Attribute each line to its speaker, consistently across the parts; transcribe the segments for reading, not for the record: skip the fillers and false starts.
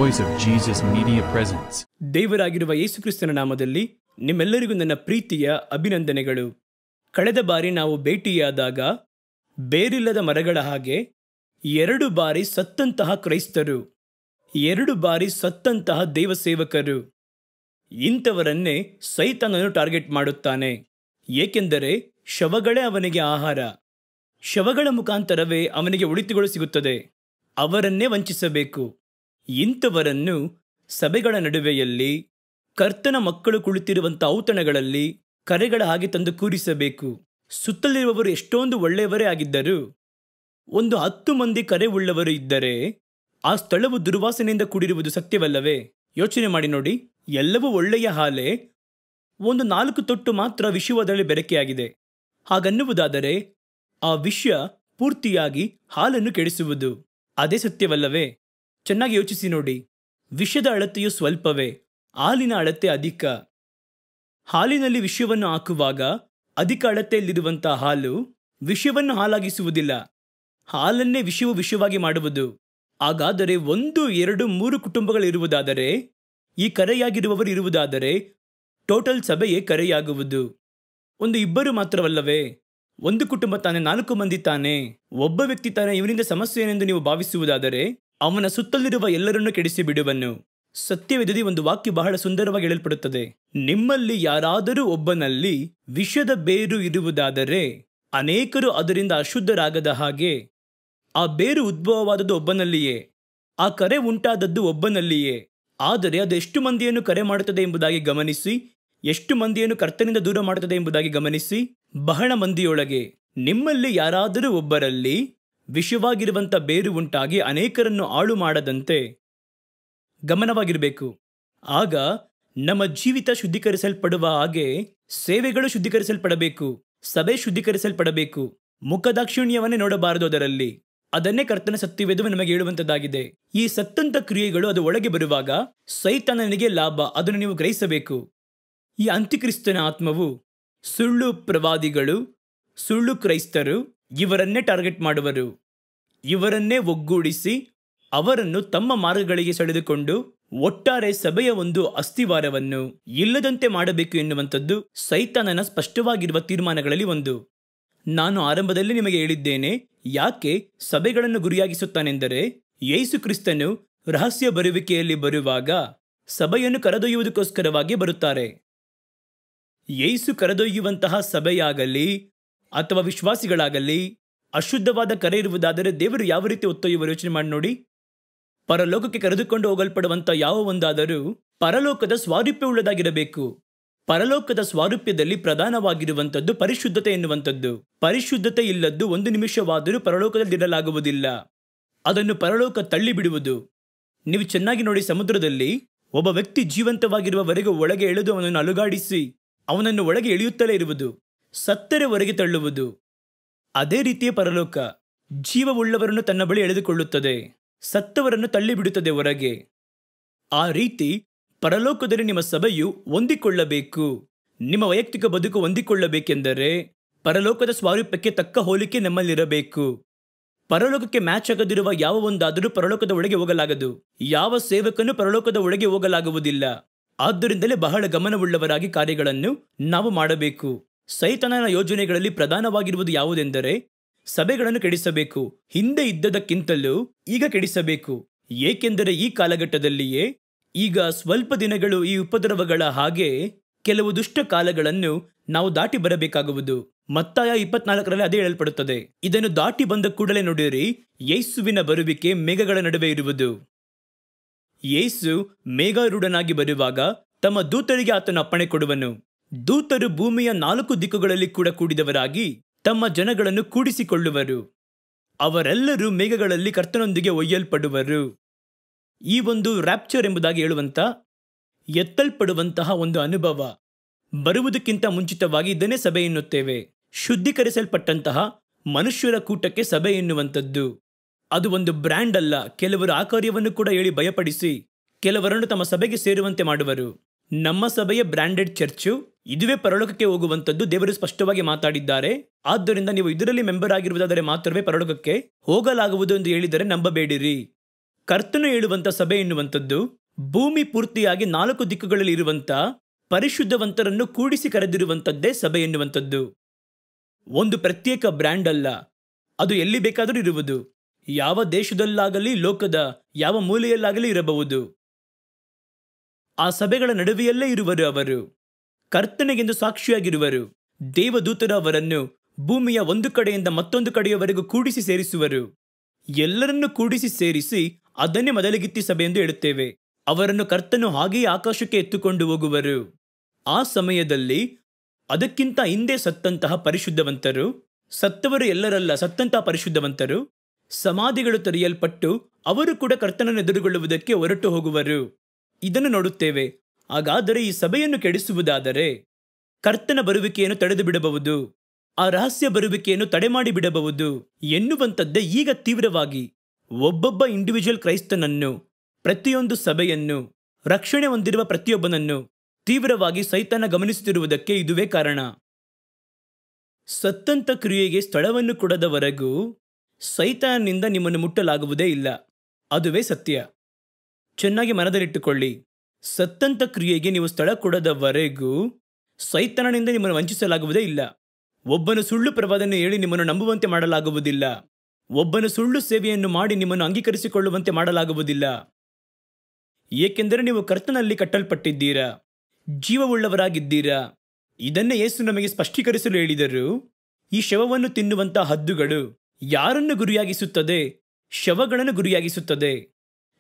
Speaker 1: Voice of Jesus Media presents.
Speaker 2: ದೇವರಾಗಿರುವ ಯೇಸು ಕ್ರಿಸ್ತನ ನಾಮದಲ್ಲಿ ನಿಮ್ಮೆಲ್ಲರಿಗೂ ನನ್ನ ಪ್ರೀತಿಯ ಅಭಿನಂದನೆಗಳು. ಕಳೆದ ಬಾರಿ ನಾವು ಭೇಟಿಯಾದಾಗ ಬೇರಿಲ್ಲದ ಮರಗಳ ಹಾಗೆ 2 ಬಾರಿ ಸತ್ತಂತಹ ಕ್ರೈಸ್ತರು, 2 ಬಾರಿ ಸತ್ತಂತಹ ದೇವಸೇವಕರು, ಇಂಥವರನ್ನೇ ಸೈತಾನನು ಟಾರ್ಗೆಟ್ ಮಾಡುತ್ತಾನೆ. ಏಕೆಂದರೆ ಶವಗಳೇ ಅವನಿಗೆ ಆಹಾರ. ಶವಗಳ ಮುಖಾಂತರವೇ ಅವನಿಗೆ ಒಳಿತುಗಳು ಸಿಗುತ್ತದೆ. ಅವರನ್ನೇ ವಂಚಿಸಬೇಕು. ಇಂಥವರನ್ನು ಸಭೆಗಳ ನಡುವೆಯಲ್ಲಿ, ಕರ್ತನ ಮಕ್ಕಳು ಕುಳಿತಿರುವಂಥ ಔತಣಗಳಲ್ಲಿ ಕರೆಗಳ ಹಾಗೆ ತಂದು ಕೂರಿಸಬೇಕು. ಸುತ್ತಲಿರುವವರು ಎಷ್ಟೊಂದು ಒಳ್ಳೆಯವರೇ ಆಗಿದ್ದರೂ ಒಂದು 10 ಮಂದಿ ಕರೆ ಉಳ್ಳವರು ಇದ್ದರೆ ಆ ಸ್ಥಳವು ದುರ್ವಾಸನೆಯಿಂದ ಕೂಡಿರುವುದು ಸತ್ಯವಲ್ಲವೇ? ಯೋಚನೆ ಮಾಡಿ ನೋಡಿ. ಎಲ್ಲವೂ ಒಳ್ಳೆಯ ಹಾಲೆ, ಒಂದು 4 ತೊಟ್ಟು ಮಾತ್ರ ವಿಷಯದಲ್ಲಿ ಬೆರಕೆಯಾಗಿದೆ. ಹಾಗನ್ನುವುದಾದರೆ ಆ ವಿಷಯ ಪೂರ್ತಿಯಾಗಿ ಹಾಲನ್ನು ಕೆಡಿಸುವುದು. ಅದೇ ಸತ್ಯವಲ್ಲವೇ? ಚೆನ್ನಾಗಿ ಯೋಚಿಸಿ ನೋಡಿ. ವಿಷದ ಅಳತೆಯು ಸ್ವಲ್ಪವೇ, ಹಾಲಿನ ಅಳತೆ ಅಧಿಕ. ಹಾಲಿನಲ್ಲಿ ವಿಷವನ್ನು ಹಾಕುವಾಗ ಅಧಿಕ ಅಳತೆಯಲ್ಲಿರುವಂಥ ಹಾಲು ವಿಷವನ್ನು ಹಾಲಾಗಿಸುವುದಿಲ್ಲ, ಹಾಲನ್ನೇ ವಿಷವಾಗಿ ಮಾಡುವುದು. ಹಾಗಾದರೆ 1, 2, 3 ಕುಟುಂಬಗಳಿರುವುದಾದರೆ, ಈ ಕರೆಯಾಗಿರುವವರು ಇರುವುದಾದರೆ ಟೋಟಲ್ ಸಭೆಯೇ ಕರೆಯಾಗುವುದು. 1-2 ಮಾತ್ರವಲ್ಲವೇ? ಒಂದು ಕುಟುಂಬ ತಾನೇ, 4 ಮಂದಿ ತಾನೇ, ಒಬ್ಬ ವ್ಯಕ್ತಿ ತಾನೇ ಇವನಿಂದ ಸಮಸ್ಯೆ ಏನೆಂದು ನೀವು ಭಾವಿಸುವುದಾದರೆ ಅವನ ಸುತ್ತಲಿರುವ ಎಲ್ಲರನ್ನೂ ಕೆಡಿಸಿ ಬಿಡುವನು. ಸತ್ಯವೇದದಲ್ಲಿ ಒಂದು ವಾಕ್ಯ ಬಹಳ ಸುಂದರವಾಗಿ ಹೇಳಲ್ಪಡುತ್ತದೆ. ನಿಮ್ಮಲ್ಲಿ ಯಾರಾದರೂ ಒಬ್ಬನಲ್ಲಿ ವಿಷದ ಬೇರು ಇರುವುದಾದರೆ ಅನೇಕರು ಅದರಿಂದ ಅಶುದ್ಧರಾಗದ ಹಾಗೆ. ಆ ಬೇರು ಉದ್ಭವವಾದದ್ದು ಒಬ್ಬನಲ್ಲಿಯೇ, ಆ ಕರೆ ಉಂಟಾದದ್ದು ಒಬ್ಬನಲ್ಲಿಯೇ. ಆದರೆ ಅದು ಎಷ್ಟು ಮಂದಿಯನ್ನು ಕರೆ ಮಾಡುತ್ತದೆ ಎಂಬುದಾಗಿ ಗಮನಿಸಿ, ಎಷ್ಟು ಮಂದಿಯನ್ನು ಕರ್ತನಿಂದ ದೂರ ಮಾಡುತ್ತದೆ ಎಂಬುದಾಗಿ ಗಮನಿಸಿ. ಬಹಳ ಮಂದಿಯೊಳಗೆ ನಿಮ್ಮಲ್ಲಿ ಯಾರಾದರೂ ಒಬ್ಬರಲ್ಲಿ ವಿಷವಾಗಿರುವಂಥ ಬೇರು ಉಂಟಾಗಿ ಅನೇಕರನ್ನು ಹಾಳು ಮಾಡದಂತೆ ಗಮನವಾಗಿರಬೇಕು. ಆಗ ನಮ್ಮ ಜೀವಿತ ಶುದ್ಧೀಕರಿಸಲ್ಪಡುವ ಹಾಗೆ ಸೇವೆಗಳು ಶುದ್ಧೀಕರಿಸಲ್ಪಡಬೇಕು, ಸಭೆ ಶುದ್ಧೀಕರಿಸಲ್ಪಡಬೇಕು. ಮುಖದಾಕ್ಷಿಣ್ಯವನ್ನೇ ನೋಡಬಾರದು ಅದರಲ್ಲಿ. ಅದನ್ನೇ ಕರ್ತನ ಸತ್ಯವೇದವು ನಮಗೆ ಹೇಳುವಂಥದ್ದಾಗಿದೆ. ಈ ಸತ್ತಂತ ಕ್ರಿಯೆಗಳು ಅದು ಒಳಗೆ ಬರುವಾಗ ಸೈತಾನನಿಗೆ ಲಾಭ, ಅದನ್ನು ನೀವು ಗ್ರಹಿಸಬೇಕು. ಈ ಅಂತ್ಯಕ್ರಿಸ್ತನ ಆತ್ಮವು ಸುಳ್ಳು ಪ್ರವಾದಿಗಳು, ಸುಳ್ಳು ಕ್ರೈಸ್ತರು ಇವರನ್ನೇ ಟಾರ್ಗೆಟ್ ಮಾಡುವರು. ಇವರನ್ನೇ ಒಗ್ಗೂಡಿಸಿ ಅವರನ್ನು ತಮ್ಮ ಮಾರ್ಗಗಳಿಗೆ ಸೆಳೆದುಕೊಂಡು ಒಟ್ಟಾರೆ ಸಭೆಯ ಒಂದು ಅಸ್ಥಿವಾರವನ್ನು ಇಲ್ಲದಂತೆ ಮಾಡಬೇಕು ಎನ್ನುವಂಥದ್ದು ಸೈತಾನನ ಸ್ಪಷ್ಟವಾಗಿರುವ ತೀರ್ಮಾನಗಳಲ್ಲಿ ಒಂದು. ನಾನು ಆರಂಭದಲ್ಲಿ ನಿಮಗೆ ಹೇಳಿದ್ದೇನೆ, ಯಾಕೆ ಸಭೆಗಳನ್ನು ಗುರಿಯಾಗಿಸುತ್ತಾನೆಂದರೆ ಯೇಸು ಕ್ರಿಸ್ತನು ರಹಸ್ಯ ಬರುವಿಕೆಯಲ್ಲಿ ಬರುವಾಗ ಸಭೆಯನ್ನು ಕರೆದೊಯ್ಯುವುದಕ್ಕೋಸ್ಕರವಾಗಿ ಬರುತ್ತಾರೆ. ಯೇಸು ಕರೆದೊಯ್ಯುವಂತಹ ಸಭೆಯಾಗಲಿ ಅಥವಾ ವಿಶ್ವಾಸಿಗಳಾಗಲಿ ಅಶುದ್ಧವಾದ ಕರೆ ಇರುವುದಾದರೆ ದೇವರು ಯಾವ ರೀತಿ ಒತ್ತೊಯ್ಯುವ ಯೋಚನೆ ಮಾಡಿ ನೋಡಿ. ಪರಲೋಕಕ್ಕೆ ಕರೆದುಕೊಂಡು ಹೋಗಲ್ಪಡುವಂಥ ಯಾವ ಒಂದಾದರೂ ಪರಲೋಕದ ಸ್ವಾರೂಪ್ಯ ಉಳ್ಳದಾಗಿರಬೇಕು. ಪರಲೋಕದ ಸ್ವಾರೂಪ್ಯದಲ್ಲಿ ಪ್ರಧಾನವಾಗಿರುವಂಥದ್ದು ಪರಿಶುದ್ಧತೆ ಎನ್ನುವಂಥದ್ದು. ಪರಿಶುದ್ಧತೆ ಇಲ್ಲದ್ದು 1 ನಿಮಿಷವಾದರೂ ಪರಲೋಕದಲ್ಲಿರಲಾಗುವುದಿಲ್ಲ. ಅದನ್ನು ಪರಲೋಕ ತಳ್ಳಿಬಿಡುವುದು. ನೀವು ಚೆನ್ನಾಗಿ ನೋಡಿ, ಸಮುದ್ರದಲ್ಲಿ ಒಬ್ಬ ವ್ಯಕ್ತಿ ಜೀವಂತವಾಗಿರುವವರೆಗೂ ಒಳಗೆ ಎಳೆದು ಅವನನ್ನು ಅಲುಗಾಡಿಸಿ ಅವನನ್ನು ಒಳಗೆ ಎಳೆಯುತ್ತಲೇ ಇರುವುದು, ಸತ್ತರೆ ಹೊರಗೆ ತಳ್ಳುವುದು. ಅದೇ ರೀತಿಯ ಪರಲೋಕ ಜೀವವುಳ್ಳವರನ್ನು ತನ್ನ ಬಳಿ ಎಳೆದುಕೊಳ್ಳುತ್ತದೆ, ಸತ್ತವರನ್ನು ತಳ್ಳಿಬಿಡುತ್ತದೆ ಹೊರಗೆ. ಆ ರೀತಿ ಪರಲೋಕದಲ್ಲಿ ನಿಮ್ಮ ಸಭೆಯು ಹೊಂದಿಕೊಳ್ಳಬೇಕು. ನಿಮ್ಮ ವೈಯಕ್ತಿಕ ಬದುಕು ಹೊಂದಿಕೊಳ್ಳಬೇಕೆಂದರೆ ಪರಲೋಕದ ಸ್ವಾರೂಪ್ಯಕ್ಕೆ ತಕ್ಕ ಹೋಲಿಕೆ ನಮ್ಮಲ್ಲಿರಬೇಕು. ಪರಲೋಕಕ್ಕೆ ಮ್ಯಾಚ್ ಆಗದಿರುವ ಯಾವ ಒಂದಾದರೂ ಪರಲೋಕದ ಒಳಗೆ ಹೋಗಲಾಗದು. ಯಾವ ಸೇವಕನು ಪರಲೋಕದ ಒಳಗೆ ಹೋಗಲಾಗುವುದಿಲ್ಲ. ಆದ್ದರಿಂದಲೇ ಬಹಳ ಗಮನವುಳ್ಳವರಾಗಿ ಕಾರ್ಯಗಳನ್ನು ನಾವು ಮಾಡಬೇಕು. ಸೈತಾನನ ಯೋಜನೆಗಳಲ್ಲಿ ಪ್ರಧಾನವಾಗಿರುವುದು ಯಾವುದೆಂದರೆ ಸಭೆಗಳನ್ನು ಕೆಡಿಸಬೇಕು. ಹಿಂದೆ ಇದ್ದದಕ್ಕಿಂತಲೂ ಈಗ ಕೆಡಿಸಬೇಕು. ಏಕೆಂದರೆ ಈ ಕಾಲಘಟ್ಟದಲ್ಲಿಯೇ ಈಗ ಸ್ವಲ್ಪ ದಿನಗಳು ಈ ಉಪದ್ರವಗಳ ಹಾಗೆ ಕೆಲವು ದುಷ್ಟ ಕಾಲಗಳನ್ನು ನಾವು ದಾಟಿ ಬರಬೇಕಾಗುವುದು. ಮತ್ತಾಯ 24ರಲ್ಲಿ ಅದೇ ಹೇಳಲ್ಪಡುತ್ತದೆ. ಇದನ್ನು ದಾಟಿ ಬಂದ ಕೂಡಲೇ ನೋಡಿರಿ, ಯೇಸುವಿನ ಬರುವಿಕೆ ಮೇಘಗಳ ನಡುವೆ ಇರುವುದು. ಯೇಸು ಮೇಘಾರೂಢನಾಗಿ ಬರುವಾಗ ತಮ್ಮ ದೂತರಿಗೆ ಆತನು ಅಪ್ಪಣೆ ಕೊಡುವನು. ದೂತರು ಭೂಮಿಯ 4 ದಿಕ್ಕುಗಳಲ್ಲಿ ಕೂಡಿದವರಾಗಿ ತಮ್ಮ ಜನಗಳನ್ನು ಕೂಡಿಸಿಕೊಳ್ಳುವರು. ಅವರೆಲ್ಲರೂ ಮೇಘಗಳಲ್ಲಿ ಕರ್ತನೊಂದಿಗೆ ಒಯ್ಯಲ್ಪಡುವರು. ಈ ಒಂದು ರ್ಯಾಪ್ಚರ್ ಎಂಬುದಾಗಿ ಹೇಳುವಂಥ ಎತ್ತಲ್ಪಡುವಂತಹ ಒಂದು ಅನುಭವ ಬರುವುದಕ್ಕಿಂತ ಮುಂಚಿತವಾಗಿ ಇದನ್ನೇ ಸಭೆ ಎನ್ನುತ್ತೇವೆ. ಶುದ್ಧೀಕರಿಸಲ್ಪಟ್ಟಂತಹ ಮನುಷ್ಯರ ಕೂಟಕ್ಕೆ ಸಭೆ ಎನ್ನುವಂಥದ್ದು ಅದು ಒಂದು ಬ್ರ್ಯಾಂಡ್ ಅಲ್ಲ. ಕೆಲವರು ಆ ಕಾರ್ಯವನ್ನು ಕೂಡ ಹೇಳಿ ಭಯಪಡಿಸಿ ಕೆಲವರನ್ನು ತಮ್ಮ ಸಭೆಗೆ ಸೇರುವಂತೆ ಮಾಡುವರು. ನಮ್ಮ ಸಭೆಯ ಬ್ರ್ಯಾಂಡೆಡ್ ಚರ್ಚು ಇದುವೇ ಪರಲೋಕಕ್ಕೆ ಹೋಗುವಂಥದ್ದು ದೇವರು ಸ್ಪಷ್ಟವಾಗಿ ಮಾತಾಡಿದ್ದಾರೆ. ಆದ್ದರಿಂದ ನೀವು ಇದರಲ್ಲಿ ಮೆಂಬರ್ ಆಗಿರುವುದಾದರೆ ಮಾತ್ರವೇ ಪರಲೋಕಕ್ಕೆ ಹೋಗಲಾಗುವುದು ಎಂದು ಹೇಳಿದರೆ ನಂಬಬೇಡಿರಿ. ಕರ್ತನು ಹೇಳುವಂತ ಸಭೆ ಎನ್ನುವಂಥದ್ದು ಭೂಮಿ ಪೂರ್ತಿಯಾಗಿ 4 ದಿಕ್ಕುಗಳಲ್ಲಿ ಇರುವಂತ ಪರಿಶುದ್ಧವಂತರನ್ನು ಕೂಡಿಸಿ ಕರೆದಿರುವಂತದ್ದೇ ಸಭೆ ಎನ್ನುವಂಥದ್ದು. ಒಂದು ಪ್ರತ್ಯೇಕ ಬ್ರ್ಯಾಂಡ್ ಅಲ್ಲ, ಅದು ಎಲ್ಲಿ ಬೇಕಾದರೂ ಇರುವುದು, ಯಾವ ದೇಶದಲ್ಲಾಗಲಿ ಲೋಕದ ಯಾವ ಮೂಲೆಯಲ್ಲಾಗಲಿ ಇರಬಹುದು. ಆ ಸಭೆಗಳ ನಡುವೆಯಲ್ಲೇ ಇರುವರು. ಅವರು ಕರ್ತನಿಗೆಂದು ಸಾಕ್ಷಿಯಾಗಿರುವರು. ದೇವದೂತರ ಅವರನ್ನು ಭೂಮಿಯ ಒಂದು ಕಡೆಯಿಂದ ಮತ್ತೊಂದು ಕಡೆಯವರೆಗೂ ಕೂಡಿಸಿ ಸೇರಿಸುವರು. ಎಲ್ಲರನ್ನೂ ಕೂಡಿಸಿ ಸೇರಿಸಿ ಅದನ್ನೇ ಮೊದಲಿಗಿತ್ತಿ ಸಭೆ ಎಂದು ಹೇಳುತ್ತೇವೆ. ಅವರನ್ನು ಕರ್ತನು ಹಾಗೆಯೇ ಆಕಾಶಕ್ಕೆ ಎತ್ತುಕೊಂಡು ಹೋಗುವರು. ಆ ಸಮಯದಲ್ಲಿ ಅದಕ್ಕಿಂತ ಹಿಂದೆ ಸತ್ತಂತಹ ಪರಿಶುದ್ಧವಂತರು, ಸತ್ತವರು ಎಲ್ಲರಲ್ಲ, ಸತ್ತಂತಹ ಪರಿಶುದ್ಧವಂತರು, ಸಮಾಧಿಗಳು ತೆರೆಯಲ್ಪಟ್ಟು ಅವರು ಕೂಡ ಕರ್ತನನ್ನು ಎದುರುಗೊಳ್ಳುವುದಕ್ಕೆ ಹೊರಟು ಹೋಗುವರು. ಇದನ್ನು ನೋಡುತ್ತೇವೆ. ಹಾಗಾದರೆ ಈ ಸಭೆಯನ್ನು ಕೆಡಿಸುವುದಾದರೆ ಕರ್ತನ ಬರುವಿಕೆಯನ್ನು ತಡೆದು ಬಿಡಬಹುದು, ಆ ರಹಸ್ಯ ಬರುವಿಕೆಯನ್ನು ತಡೆ ಮಾಡಿ ಬಿಡಬಹುದು ಎನ್ನುವಂಥದ್ದೇ ಈಗ ತೀವ್ರವಾಗಿ ಒಬ್ಬೊಬ್ಬ ಇಂಡಿವಿಜುವಲ್ ಕ್ರೈಸ್ತನನ್ನು, ಪ್ರತಿಯೊಂದು ಸಭೆಯನ್ನು, ರಕ್ಷಣೆ ಹೊಂದಿರುವ ಪ್ರತಿಯೊಬ್ಬನನ್ನು ತೀವ್ರವಾಗಿ ಸೈತಾನ ಗಮನಿಸುತ್ತಿರುವುದಕ್ಕೆ ಇದುವೇ ಕಾರಣ. ಸತ್ತಂತ ಕ್ರಿಯೆಗೆ ಸ್ಥಳವನ್ನು ಕೊಡದವರೆಗೂ ಸೈತಾನನಿಂದ ನಿಮ್ಮನ್ನು ಮುಟ್ಟಲಾಗುವುದೇ ಇಲ್ಲ. ಅದುವೇ ಸತ್ಯ. ಚೆನ್ನಾಗಿ ಮನದಲ್ಲಿಟ್ಟುಕೊಳ್ಳಿ. ಸತ್ತಂತ ಕ್ರಿಯೆಗೆ ನೀವು ಸ್ಥಳ ಕೊಡದವರೆಗೂ ಸೈತಾನನಿಂದ ನಿಮ್ಮನ್ನು ವಂಚಿಸಲಾಗುವುದೇ ಇಲ್ಲ. ಒಬ್ಬನು ಸುಳ್ಳು ಪ್ರವಾದನೆ ಹೇಳಿ ನಿಮ್ಮನ್ನು ನಂಬುವಂತೆ ಮಾಡಲಾಗುವುದಿಲ್ಲ. ಒಬ್ಬನು ಸುಳ್ಳು ಸೇವೆಯನ್ನು ಮಾಡಿ ನಿಮ್ಮನ್ನು ಅಂಗೀಕರಿಸಿಕೊಳ್ಳುವಂತೆ ಮಾಡಲಾಗುವುದಿಲ್ಲ. ಏಕೆಂದರೆ ನೀವು ಕರ್ತನಲ್ಲಿ ಕಟ್ಟಲ್ಪಟ್ಟಿದ್ದೀರಾ, ಜೀವವುಳ್ಳವರಾಗಿದ್ದೀರಾ. ಇದನ್ನೇ ಯೇಸು ನಮಗೆ ಸ್ಪಷ್ಟೀಕರಿಸಲು ಹೇಳಿದರು. ಈ ಶವವನ್ನು ತಿನ್ನುವಂತಹ ಹದ್ದುಗಳು ಯಾರನ್ನು ಗುರಿಯಾಗಿಸುತ್ತದೆ? ಶವಗಳನ್ನು ಗುರಿಯಾಗಿಸುತ್ತದೆ.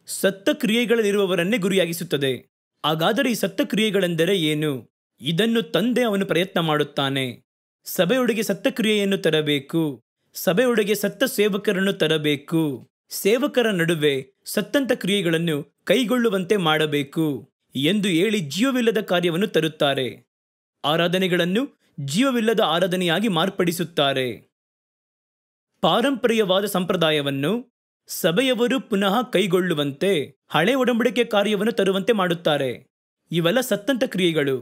Speaker 2: ಸತ್ತ ಕ್ರಿಯೆಗಳಲ್ಲಿರುವವರನ್ನೇ ಗುರಿಯಾಗಿಸುತ್ತದೆ. ಹಾಗಾದರೆ ಈ ಸತ್ತ ಕ್ರಿಯೆಗಳೆಂದರೆ ಏನು? ಇದನ್ನು ತಂದೆ ಅವನು ಪ್ರಯತ್ನ ಮಾಡುತ್ತಾನೆ. ಸಭೆಯೊಳಗೆ ಸತ್ತ ಕ್ರಿಯೆಯನ್ನು ತರಬೇಕು. ಸಭೆಯೊಳಗೆ ಸತ್ತ ಸೇವಕರನ್ನು ತರಬೇಕು. ಸೇವಕರ ನಡುವೆ ಸತ್ತಂತ ಕ್ರಿಯೆಗಳನ್ನು ಕೈಗೊಳ್ಳುವಂತೆ ಮಾಡಬೇಕು ಎಂದು ಹೇಳಿ ಜೀವವಿಲ್ಲದ ಕಾರ್ಯವನ್ನು ತರುತ್ತಾರೆ. ಆರಾಧನೆಗಳನ್ನು ಜೀವವಿಲ್ಲದ ಆರಾಧನೆಯಾಗಿ ಮಾರ್ಪಡಿಸುತ್ತಾರೆ. ಪಾರಂಪರ್ಯವಾದ ಸಂಪ್ರದಾಯವನ್ನು ಸಭೆಯವರು ಪುನಃ ಕೈಗೊಳ್ಳುವಂತೆ ಹಳೆ ಒಡಂಬಡಿಕೆ ಕಾರ್ಯವನ್ನು ತರುವಂತೆ ಮಾಡುತ್ತಾರೆ. ಇವೆಲ್ಲ ಸತ್ತಂತ ಕ್ರಿಯೆಗಳು.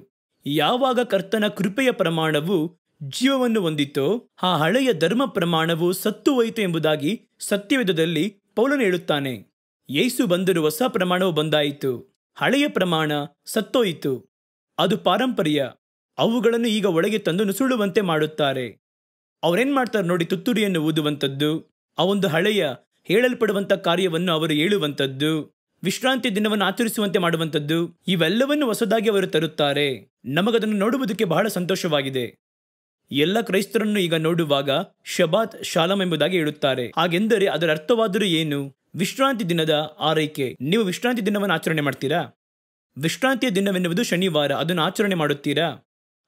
Speaker 2: ಯಾವಾಗ ಕರ್ತನ ಕೃಪೆಯ ಪ್ರಮಾಣವು ಜೀವವನ್ನು ಹೊಂದಿತೋ ಆ ಹಳೆಯ ಧರ್ಮ ಪ್ರಮಾಣವು ಸತ್ತು ಹೋಯಿತು ಎಂಬುದಾಗಿ ಸತ್ಯವೇದದಲ್ಲಿ ಪೌಲನು ಹೇಳುತ್ತಾನೆ. ಯೇಸು ಬಂದರೂ ಹೊಸ ಪ್ರಮಾಣವು ಬಂದಾಯಿತು. ಹಳೆಯ ಪ್ರಮಾಣ ಸತ್ತೋಯಿತು. ಅದು ಪಾರಂಪರ್ಯ. ಅವುಗಳನ್ನು ಈಗ ಒಳಗೆ ತಂದು ನುಸುಳುವಂತೆ ಮಾಡುತ್ತಾರೆ. ಅವರೇನ್ ಮಾಡ್ತಾರೆ ನೋಡಿ, ತುತ್ತೂರಿಯನ್ನು ಊದುವಂಥದ್ದು, ಆ ಒಂದು ಹಳೆಯ ಹೇಳಲ್ಪಡುವಂಥ ಕಾರ್ಯವನ್ನು ಅವರು ಹೇಳುವಂಥದ್ದು, ವಿಶ್ರಾಂತಿ ದಿನವನ್ನು ಆಚರಿಸುವಂತೆ ಮಾಡುವಂಥದ್ದು, ಇವೆಲ್ಲವನ್ನು ಹೊಸದಾಗಿ ಅವರು ತರುತ್ತಾರೆ. ನಮಗದನ್ನು ನೋಡುವುದಕ್ಕೆ ಬಹಳ ಸಂತೋಷವಾಗಿದೆ. ಎಲ್ಲ ಕ್ರೈಸ್ತರನ್ನು ಈಗ ನೋಡುವಾಗ ಶಬಾತ್ ಶಾಲಂ ಎಂಬುದಾಗಿ ಹೇಳುತ್ತಾರೆ. ಹಾಗೆಂದರೆ ಅದರ ಅರ್ಥವಾದರೂ ಏನು? ವಿಶ್ರಾಂತಿ ದಿನದ ಆರೈಕೆ. ನೀವು ವಿಶ್ರಾಂತಿ ದಿನವನ್ನು ಆಚರಣೆ ಮಾಡ್ತೀರಾ? ವಿಶ್ರಾಂತಿಯ ದಿನವೆನ್ನುವುದು ಶನಿವಾರ. ಅದನ್ನು ಆಚರಣೆ ಮಾಡುತ್ತೀರಾ?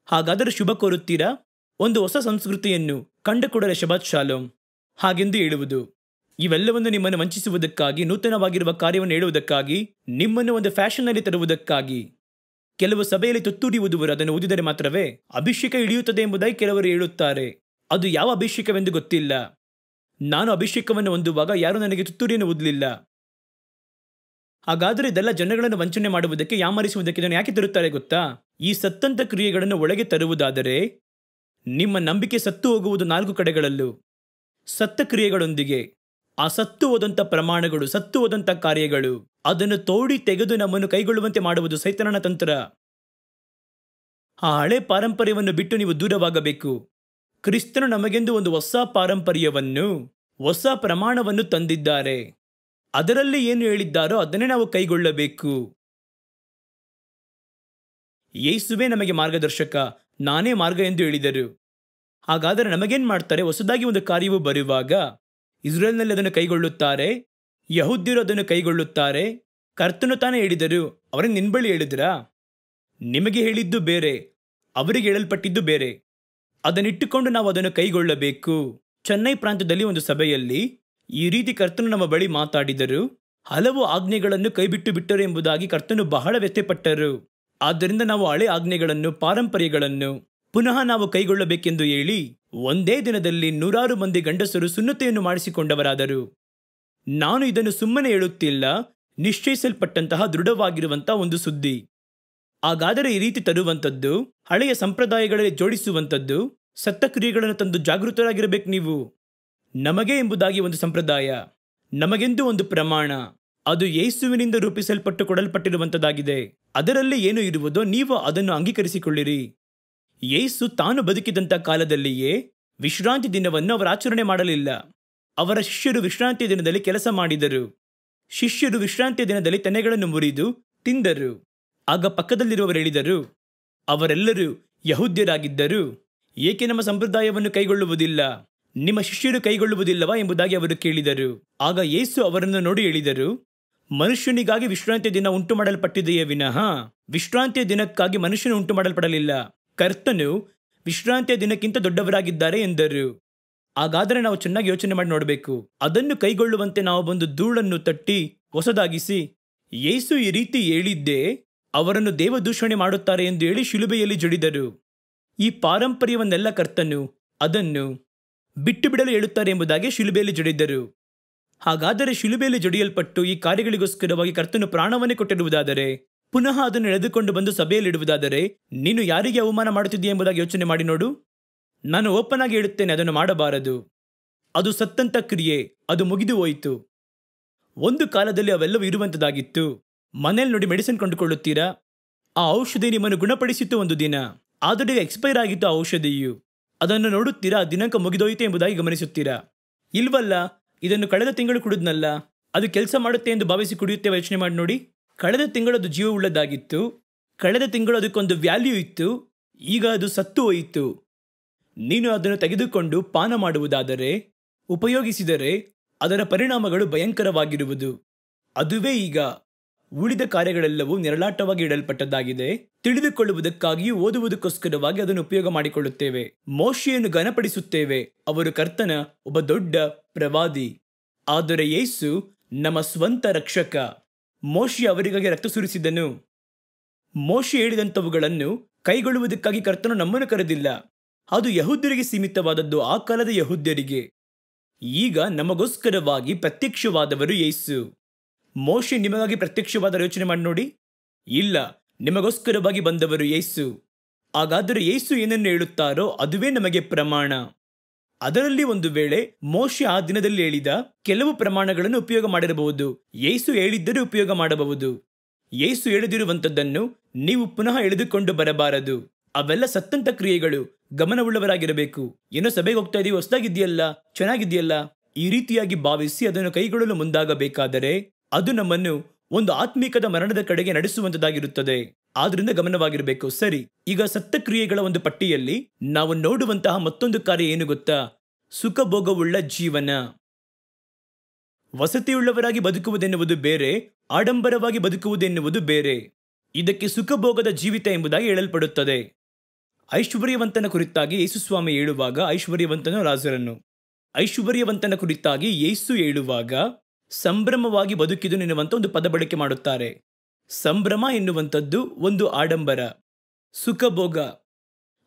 Speaker 2: ಹಾಗಾದರೆ ಶುಭ ಕೋರುತ್ತೀರಾ? ಒಂದು ಹೊಸ ಸಂಸ್ಕೃತಿಯನ್ನು ಕಂಡ ಕೂಡಲೇ ಶಬಾತ್ ಶಾಲೋಂ ಹಾಗೆಂದು ಹೇಳುವುದು. ಇವೆಲ್ಲವನ್ನು ನಿಮ್ಮನ್ನು ವಂಚಿಸುವುದಕ್ಕಾಗಿ, ನೂತನವಾಗಿರುವ ಕಾರ್ಯವನ್ನು ಹೇಳುವುದಕ್ಕಾಗಿ, ನಿಮ್ಮನ್ನು ಒಂದು ಫ್ಯಾಷನ್ನಲ್ಲಿ ತರುವುದಕ್ಕಾಗಿ. ಕೆಲವು ಸಭೆಯಲ್ಲಿ ತುತ್ತೂರಿ ಊದುವರು. ಅದನ್ನು ಊದಿದರೆ ಮಾತ್ರವೇ ಅಭಿಷೇಕ ಇಳಿಯುತ್ತದೆ ಎಂಬುದಾಗಿ ಕೆಲವರು ಹೇಳುತ್ತಾರೆ. ಅದು ಯಾವ ಅಭಿಷೇಕವೆಂದು ಗೊತ್ತಿಲ್ಲ. ನಾನು ಅಭಿಷೇಕವನ್ನು ಹೊಂದುವಾಗ ಯಾರೂ ನನಗೆ ತುತ್ತೂರಿಯನ್ನು ಊದಲಿಲ್ಲ. ಹಾಗಾದರೆ ಇದೆಲ್ಲ ಜನಗಳನ್ನು ವಂಚನೆ ಮಾಡುವುದಕ್ಕೆ, ಯಾಮರಿಸುವುದಕ್ಕೆ ಇದನ್ನು ಯಾಕೆ ತರುತ್ತಾರೆ ಗೊತ್ತಾ? ಈ ಸತ್ತಂತ ಕ್ರಿಯೆಗಳನ್ನು ಒಳಗೆ ತರುವುದಾದರೆ ನಿಮ್ಮ ನಂಬಿಕೆ ಸತ್ತು ಹೋಗುವುದು 4 ಕಡೆಗಳಲ್ಲೂ. ಸತ್ತ ಕ್ರಿಯೆಗಳೊಂದಿಗೆ ಆ ಸತ್ತು ಹೋದಂಥ ಪ್ರಮಾಣಗಳು, ಸತ್ತು ಹೋದಂಥ ಕಾರ್ಯಗಳು, ಅದನ್ನು ತೋಡಿ ತೆಗೆದು ನಮ್ಮನ್ನು ಕೈಗೊಳ್ಳುವಂತೆ ಮಾಡುವುದು ಸೈತಾನನ ತಂತ್ರ. ಆ ಹಳೆ ಪಾರಂಪರ್ಯವನ್ನು ಬಿಟ್ಟು ನೀವು ದೂರವಾಗಬೇಕು. ಕ್ರಿಸ್ತನು ನಮಗೆಂದು ಒಂದು ಹೊಸ ಪಾರಂಪರ್ಯವನ್ನು, ಹೊಸ ಪ್ರಮಾಣವನ್ನು ತಂದಿದ್ದಾರೆ. ಅದರಲ್ಲಿ ಏನು ಹೇಳಿದ್ದಾರೋ ಅದನ್ನೇ ನಾವು ಕೈಗೊಳ್ಳಬೇಕು. ಯೇಸುವೇ ನಮಗೆ ಮಾರ್ಗದರ್ಶಕ, ನಾನೇ ಮಾರ್ಗ ಎಂದು ಹೇಳಿದರು. ಹಾಗಾದರೆ ನಮಗೇನು ಮಾಡ್ತಾರೆ? ಹೊಸದಾಗಿ ಒಂದು ಕಾರ್ಯವು ಬರುವಾಗ ಇಸ್ರೇಲ್ನಲ್ಲಿ ಅದನ್ನು ಕೈಗೊಳ್ಳುತ್ತಾರೆ, ಯಹೂದ್ಯರು ಅದನ್ನು ಕೈಗೊಳ್ಳುತ್ತಾರೆ. ಕರ್ತನು ತಾನೇ ಹೇಳಿದರು. ಅವರನ್ನು ನಿನ್ನ ಬಳಿ ಹೇಳಿದ್ರಾ? ನಿಮಗೆ ಹೇಳಿದ್ದು ಬೇರೆ, ಅವರಿಗೆ ಹೇಳಲ್ಪಟ್ಟಿದ್ದು ಬೇರೆ. ಅದನ್ನಿಟ್ಟುಕೊಂಡು ನಾವು ಅದನ್ನು ಕೈಗೊಳ್ಳಬೇಕು. ಚೆನ್ನೈ ಪ್ರಾಂತ್ಯದಲ್ಲಿ ಒಂದು ಸಭೆಯಲ್ಲಿ ಈ ರೀತಿ ಕರ್ತನು ನಮ್ಮ ಬಳಿ ಮಾತಾಡಿದರು. ಹಲವು ಆಜ್ಞೆಗಳನ್ನು ಕೈಬಿಟ್ಟು ಬಿಟ್ಟರು ಎಂಬುದಾಗಿ ಕರ್ತನು ಬಹಳ ವ್ಯಥೆಪಟ್ಟರು. ಆದ್ದರಿಂದ ನಾವು ಹಳೆ ಆಜ್ಞೆಗಳನ್ನು, ಪಾರಂಪರ್ಯಗಳನ್ನು ಪುನಃ ನಾವು ಕೈಗೊಳ್ಳಬೇಕೆಂದು ಹೇಳಿ ಒಂದೇ ದಿನದಲ್ಲಿ 100 ಮಂದಿ ಗಂಡಸರು ಸುನ್ನತೆಯನ್ನು ಮಾಡಿಸಿಕೊಂಡವರಾದರು. ನಾನು ಇದನ್ನು ಸುಮ್ಮನೆ ಹೇಳುತ್ತಿಲ್ಲ, ನಿಶ್ಚಯಿಸಲ್ಪಟ್ಟಂತಹ ದೃಢವಾಗಿರುವಂತಹ ಒಂದು ಸುದ್ದಿ. ಹಾಗಾದರೆ ಈ ರೀತಿ ತರುವಂಥದ್ದು, ಹಳೆಯ ಸಂಪ್ರದಾಯಗಳಲ್ಲಿ ಜೋಡಿಸುವಂಥದ್ದು, ಸತ್ತ ಕ್ರಿಯೆಗಳನ್ನು ತಂದು ಜಾಗೃತರಾಗಿರಬೇಕು ನೀವು. ನಮಗೆ ಎಂಬುದಾಗಿ ಒಂದು ಸಂಪ್ರದಾಯ, ನಮಗೆಂದು ಒಂದು ಪ್ರಮಾಣ, ಅದು ಯೇಸುವಿನಿಂದ ರೂಪಿಸಲ್ಪಟ್ಟು ಕೊಡಲ್ಪಟ್ಟಿರುವಂಥದ್ದಾಗಿದೆ. ಅದರಲ್ಲಿ ಏನು ಇರುವುದೋ ನೀವು ಅದನ್ನು ಅಂಗೀಕರಿಸಿಕೊಳ್ಳಿರಿ. ಯೇಸು ತಾನು ಬದುಕಿದಂಥ ಕಾಲದಲ್ಲಿಯೇ ವಿಶ್ರಾಂತಿ ದಿನವನ್ನು ಅವರು ಆಚರಣೆ ಮಾಡಲಿಲ್ಲ. ಅವರ ಶಿಷ್ಯರು ವಿಶ್ರಾಂತಿ ದಿನದಲ್ಲಿ ಕೆಲಸ ಮಾಡಿದರು. ಶಿಷ್ಯರು ವಿಶ್ರಾಂತಿಯ ದಿನದಲ್ಲಿ ತೆನೆಗಳನ್ನು ಮುರಿದು ತಿಂದರು. ಆಗ ಪಕ್ಕದಲ್ಲಿರುವವರು ಹೇಳಿದರು, ಅವರೆಲ್ಲರೂ ಯಹೂದ್ಯರಾಗಿದ್ದರು, ಏಕೆ ನಮ್ಮ ಸಂಪ್ರದಾಯವನ್ನು ಕೈಗೊಳ್ಳುವುದಿಲ್ಲ? ನಿಮ್ಮ ಶಿಷ್ಯರು ಕೈಗೊಳ್ಳುವುದಿಲ್ಲವಾ ಎಂಬುದಾಗಿ ಅವರು ಕೇಳಿದರು. ಆಗ ಯೇಸು ಅವರನ್ನು ನೋಡಿ ಹೇಳಿದರು, ಮನುಷ್ಯನಿಗಾಗಿ ವಿಶ್ರಾಂತಿಯ ದಿನ ಉಂಟು ಮಾಡಲ್ಪಟ್ಟಿದೆಯೇ ವಿನಃ ವಿಶ್ರಾಂತಿಯ ದಿನಕ್ಕಾಗಿ ಮನುಷ್ಯನು ಉಂಟು ಮಾಡಲ್ಪಡಲಿಲ್ಲ. ಕರ್ತನು ವಿಶ್ರಾಂತಿಯ ದಿನಕ್ಕಿಂತ ದೊಡ್ಡವರಾಗಿದ್ದಾರೆ ಎಂದರು. ಹಾಗಾದರೆ ನಾವು ಚೆನ್ನಾಗಿ ಯೋಚನೆ ಮಾಡಿ ನೋಡಬೇಕು. ಅದನ್ನು ಕೈಗೊಳ್ಳುವಂತೆ ನಾವು ಬಂದು ಧೂಳನ್ನು ತಟ್ಟಿ ಹೊಸದಾಗಿಸಿ, ಯೇಸು ಈ ರೀತಿ ಹೇಳಿದ್ದೇ ಅವರನ್ನು ದೇವದೂಷಣೆ ಮಾಡುತ್ತಾರೆ ಎಂದು ಹೇಳಿ ಶಿಲುಬೆಯಲ್ಲಿ ಜಡಿದರು. ಈ ಪಾರಂಪರ್ಯವನ್ನೆಲ್ಲ ಕರ್ತನು ಅದನ್ನು ಬಿಟ್ಟು ಬಿಡಲು ಹೇಳುತ್ತಾರೆ ಎಂಬುದಾಗಿ ಶಿಲುಬೆಯಲ್ಲಿ ಜಡಿದರು. ಹಾಗಾದರೆ ಶಿಲುಬೆಯಲ್ಲಿ ಜಡಿಯಲ್ಪಟ್ಟು ಈ ಕಾರ್ಯಗಳಿಗೋಸ್ಕರವಾಗಿ ಕರ್ತನು ಪ್ರಾಣವನ್ನೇ ಕೊಟ್ಟಿರುವುದಾದರೆ, ಪುನಃ ಅದನ್ನು ಎಳೆದುಕೊಂಡು ಬಂದು ಸಭೆಯಲ್ಲಿಡುವುದಾದರೆ ನೀನು ಯಾರಿಗೆ ಅವಮಾನ ಮಾಡುತ್ತಿದ್ದೀಯ ಎಂಬುದಾಗಿ ಯೋಚನೆ ಮಾಡಿ ನೋಡು. ನಾನು ಓಪನ್ ಆಗಿ ಹೇಳುತ್ತೇನೆ, ಅದನ್ನು ಮಾಡಬಾರದು. ಅದು ಸತ್ತಂತ ಕ್ರಿಯೆ, ಅದು ಮುಗಿದು ಹೋಯಿತು. ಒಂದು ಕಾಲದಲ್ಲಿ ಅವೆಲ್ಲವೂ ಇರುವಂಥದ್ದಾಗಿತ್ತು. ಮನೇಲಿ ನೋಡಿ ಮೆಡಿಸಿನ್ ಕೊಂಡುಕೊಳ್ಳುತ್ತೀರಾ, ಆ ಔಷಧಿ ನಿಮ್ಮನ್ನು ಗುಣಪಡಿಸಿತು ಒಂದು ದಿನ, ಆದರೆ ಎಕ್ಸ್ಪೈರ್ ಆಗಿತ್ತು ಆ ಔಷಧಿಯು. ಅದನ್ನು ನೋಡುತ್ತೀರಾ, ದಿನಾಂಕ ಮುಗಿದೋಯಿತು ಎಂಬುದಾಗಿ ಗಮನಿಸುತ್ತೀರಾ. ಇಲ್ವಲ್ಲ, ಇದನ್ನು ಕಳೆದ ತಿಂಗಳು ಕುಡಿದ್ನಲ್ಲ, ಅದು ಕೆಲಸ ಮಾಡುತ್ತೆ ಎಂದು ಭಾವಿಸಿ ಕುಡಿಯುತ್ತೇವೆ. ಯೋಚನೆ ಮಾಡಿ ನೋಡಿ. ಕಳೆದ ತಿಂಗಳು ಅದು ಜೀವವುಳ್ಳದಾಗಿತ್ತು, ಕಳೆದ ತಿಂಗಳು ಅದಕ್ಕೊಂದು ವ್ಯಾಲ್ಯೂ ಇತ್ತು, ಈಗ ಅದು ಸತ್ತು ಹೋಯಿತು. ನೀನು ಅದನ್ನು ತೆಗೆದುಕೊಂಡು ಪಾನ ಮಾಡುವುದಾದರೆ, ಉಪಯೋಗಿಸಿದರೆ ಅದರ ಪರಿಣಾಮಗಳು ಭಯಂಕರವಾಗಿರುವುದು. ಅದುವೇ ಈಗ ಉಳಿದ ಕಾರ್ಯಗಳೆಲ್ಲವೂ ನೆರಳಾಟವಾಗಿ ಇಡಲ್ಪಟ್ಟದ್ದಾಗಿದೆ. ತಿಳಿದುಕೊಳ್ಳುವುದಕ್ಕಾಗಿಯೂ ಓದುವುದಕ್ಕೋಸ್ಕರವಾಗಿ ಅದನ್ನು ಉಪಯೋಗ ಮಾಡಿಕೊಳ್ಳುತ್ತೇವೆ. ಮೋಶೆಯನ್ನು ಘನಪಡಿಸುತ್ತೇವೆ, ಅವರು ಕರ್ತನ ಒಬ್ಬ ದೊಡ್ಡ ಪ್ರವಾದಿ. ಆದರೆ ಯೇಸು ನಮ್ಮ ಸ್ವಂತ ರಕ್ಷಕ. ಮೋಶೆ ಅವರಿಗಾಗಿ ರಕ್ತ ಸುರಿಸಿದನು. ಮೋಶೆ ಹೇಳಿದಂಥವುಗಳನ್ನು ಕೈಗೊಳ್ಳುವುದಕ್ಕಾಗಿ ಕರ್ತನು ನಮ್ಮನ್ನು ಕರೆದಿಲ್ಲ. ಅದು ಯಹೂದ್ಯರಿಗೆ ಸೀಮಿತವಾದದ್ದು, ಆ ಕಾಲದ ಯಹೂದ್ಯರಿಗೆ. ಈಗ ನಮಗೋಸ್ಕರವಾಗಿ ಪ್ರತ್ಯಕ್ಷವಾದವರು ಯೇಸು. ಮೋಶೆ ನಿಮಗಾಗಿ ಪ್ರತ್ಯಕ್ಷವಾದ ಯೋಚನೆ ಮಾಡಿ ನೋಡಿ. ಇಲ್ಲ, ನಿಮಗೋಸ್ಕರವಾಗಿ ಬಂದವರು ಯೇಸು. ಹಾಗಾದರೆ ಯೇಸು ಏನನ್ನು ಹೇಳುತ್ತಾರೋ ಅದುವೇ ನಮಗೆ ಪ್ರಮಾಣ. ಅದರಲ್ಲಿ ಒಂದು ವೇಳೆ ಮೋಶೆ ಆ ದಿನದಲ್ಲಿ ಹೇಳಿದ ಕೆಲವು ಪ್ರಮಾಣಗಳನ್ನು ಉಪಯೋಗ ಮಾಡಿರಬಹುದು, ಯೇಸು ಹೇಳಿದ್ದರೆ ಉಪಯೋಗ ಮಾಡಬಹುದು. ಯೇಸು ಹೇಳದಿರುವಂಥದ್ದನ್ನು ನೀವು ಪುನಃ ಎಳೆದುಕೊಂಡು ಬರಬಾರದು. ಅವೆಲ್ಲ ಸತ್ತಂತ ಕ್ರಿಯೆಗಳು. ಗಮನವುಳ್ಳವರಾಗಿರಬೇಕು. ಏನೋ ಸಭೆಗೆ ಹೋಗ್ತಾ ಇದೀವಿ, ಹೊಸದಾಗಿದೆಯಲ್ಲ, ಚೆನ್ನಾಗಿದೆಯಲ್ಲ, ಈ ರೀತಿಯಾಗಿ ಭಾವಿಸಿ ಅದನ್ನು ಕೈಗೊಳ್ಳಲು ಮುಂದಾಗಬೇಕಾದರೆ ಅದು ನಮ್ಮನ್ನು ಒಂದು ಆತ್ಮೀಕದ ಮರಣದ ಕಡೆಗೆ ನಡೆಸುವಂತದ್ದಾಗಿರುತ್ತದೆ. ಆದ್ರಿಂದ ಗಮನವಾಗಿರಬೇಕು. ಸರಿ, ಈಗ ಸತ್ತ ಕ್ರಿಯೆಗಳ ಒಂದು ಪಟ್ಟಿಯಲ್ಲಿ ನಾವು ನೋಡುವಂತಹ ಮತ್ತೊಂದು ಕಾರ್ಯ ಏನು ಗೊತ್ತಾ? ಸುಖಭೋಗವುಳ್ಳ ಜೀವನ. ವಸತಿಯುಳ್ಳವರಾಗಿ ಬದುಕುವುದೆನ್ನುವುದು ಬೇರೆ, ಆಡಂಬರವಾಗಿ ಬದುಕುವುದೆನ್ನುವುದು ಬೇರೆ. ಇದಕ್ಕೆ ಸುಖಭೋಗದ ಜೀವಿತ ಎಂಬುದಾಗಿ ಹೇಳಲ್ಪಡುತ್ತದೆ. ಐಶ್ವರ್ಯವಂತನ ಕುರಿತಾಗಿ ಯೇಸುಸ್ವಾಮಿ ಹೇಳುವಾಗ ಐಶ್ವರ್ಯವಂತನು ಲಾಜರನು. ಐಶ್ವರ್ಯವಂತನ ಕುರಿತಾಗಿ ಯೇಸು ಹೇಳುವಾಗ ಸಂಭ್ರಮವಾಗಿ ಬದುಕಿದು ಎನ್ನುವಂತ ಒಂದು ಪದ ಬಳಕೆ ಮಾಡುತ್ತಾರೆ. ಸಂಭ್ರಮ ಎನ್ನುವಂಥದ್ದು ಒಂದು ಆಡಂಬರ,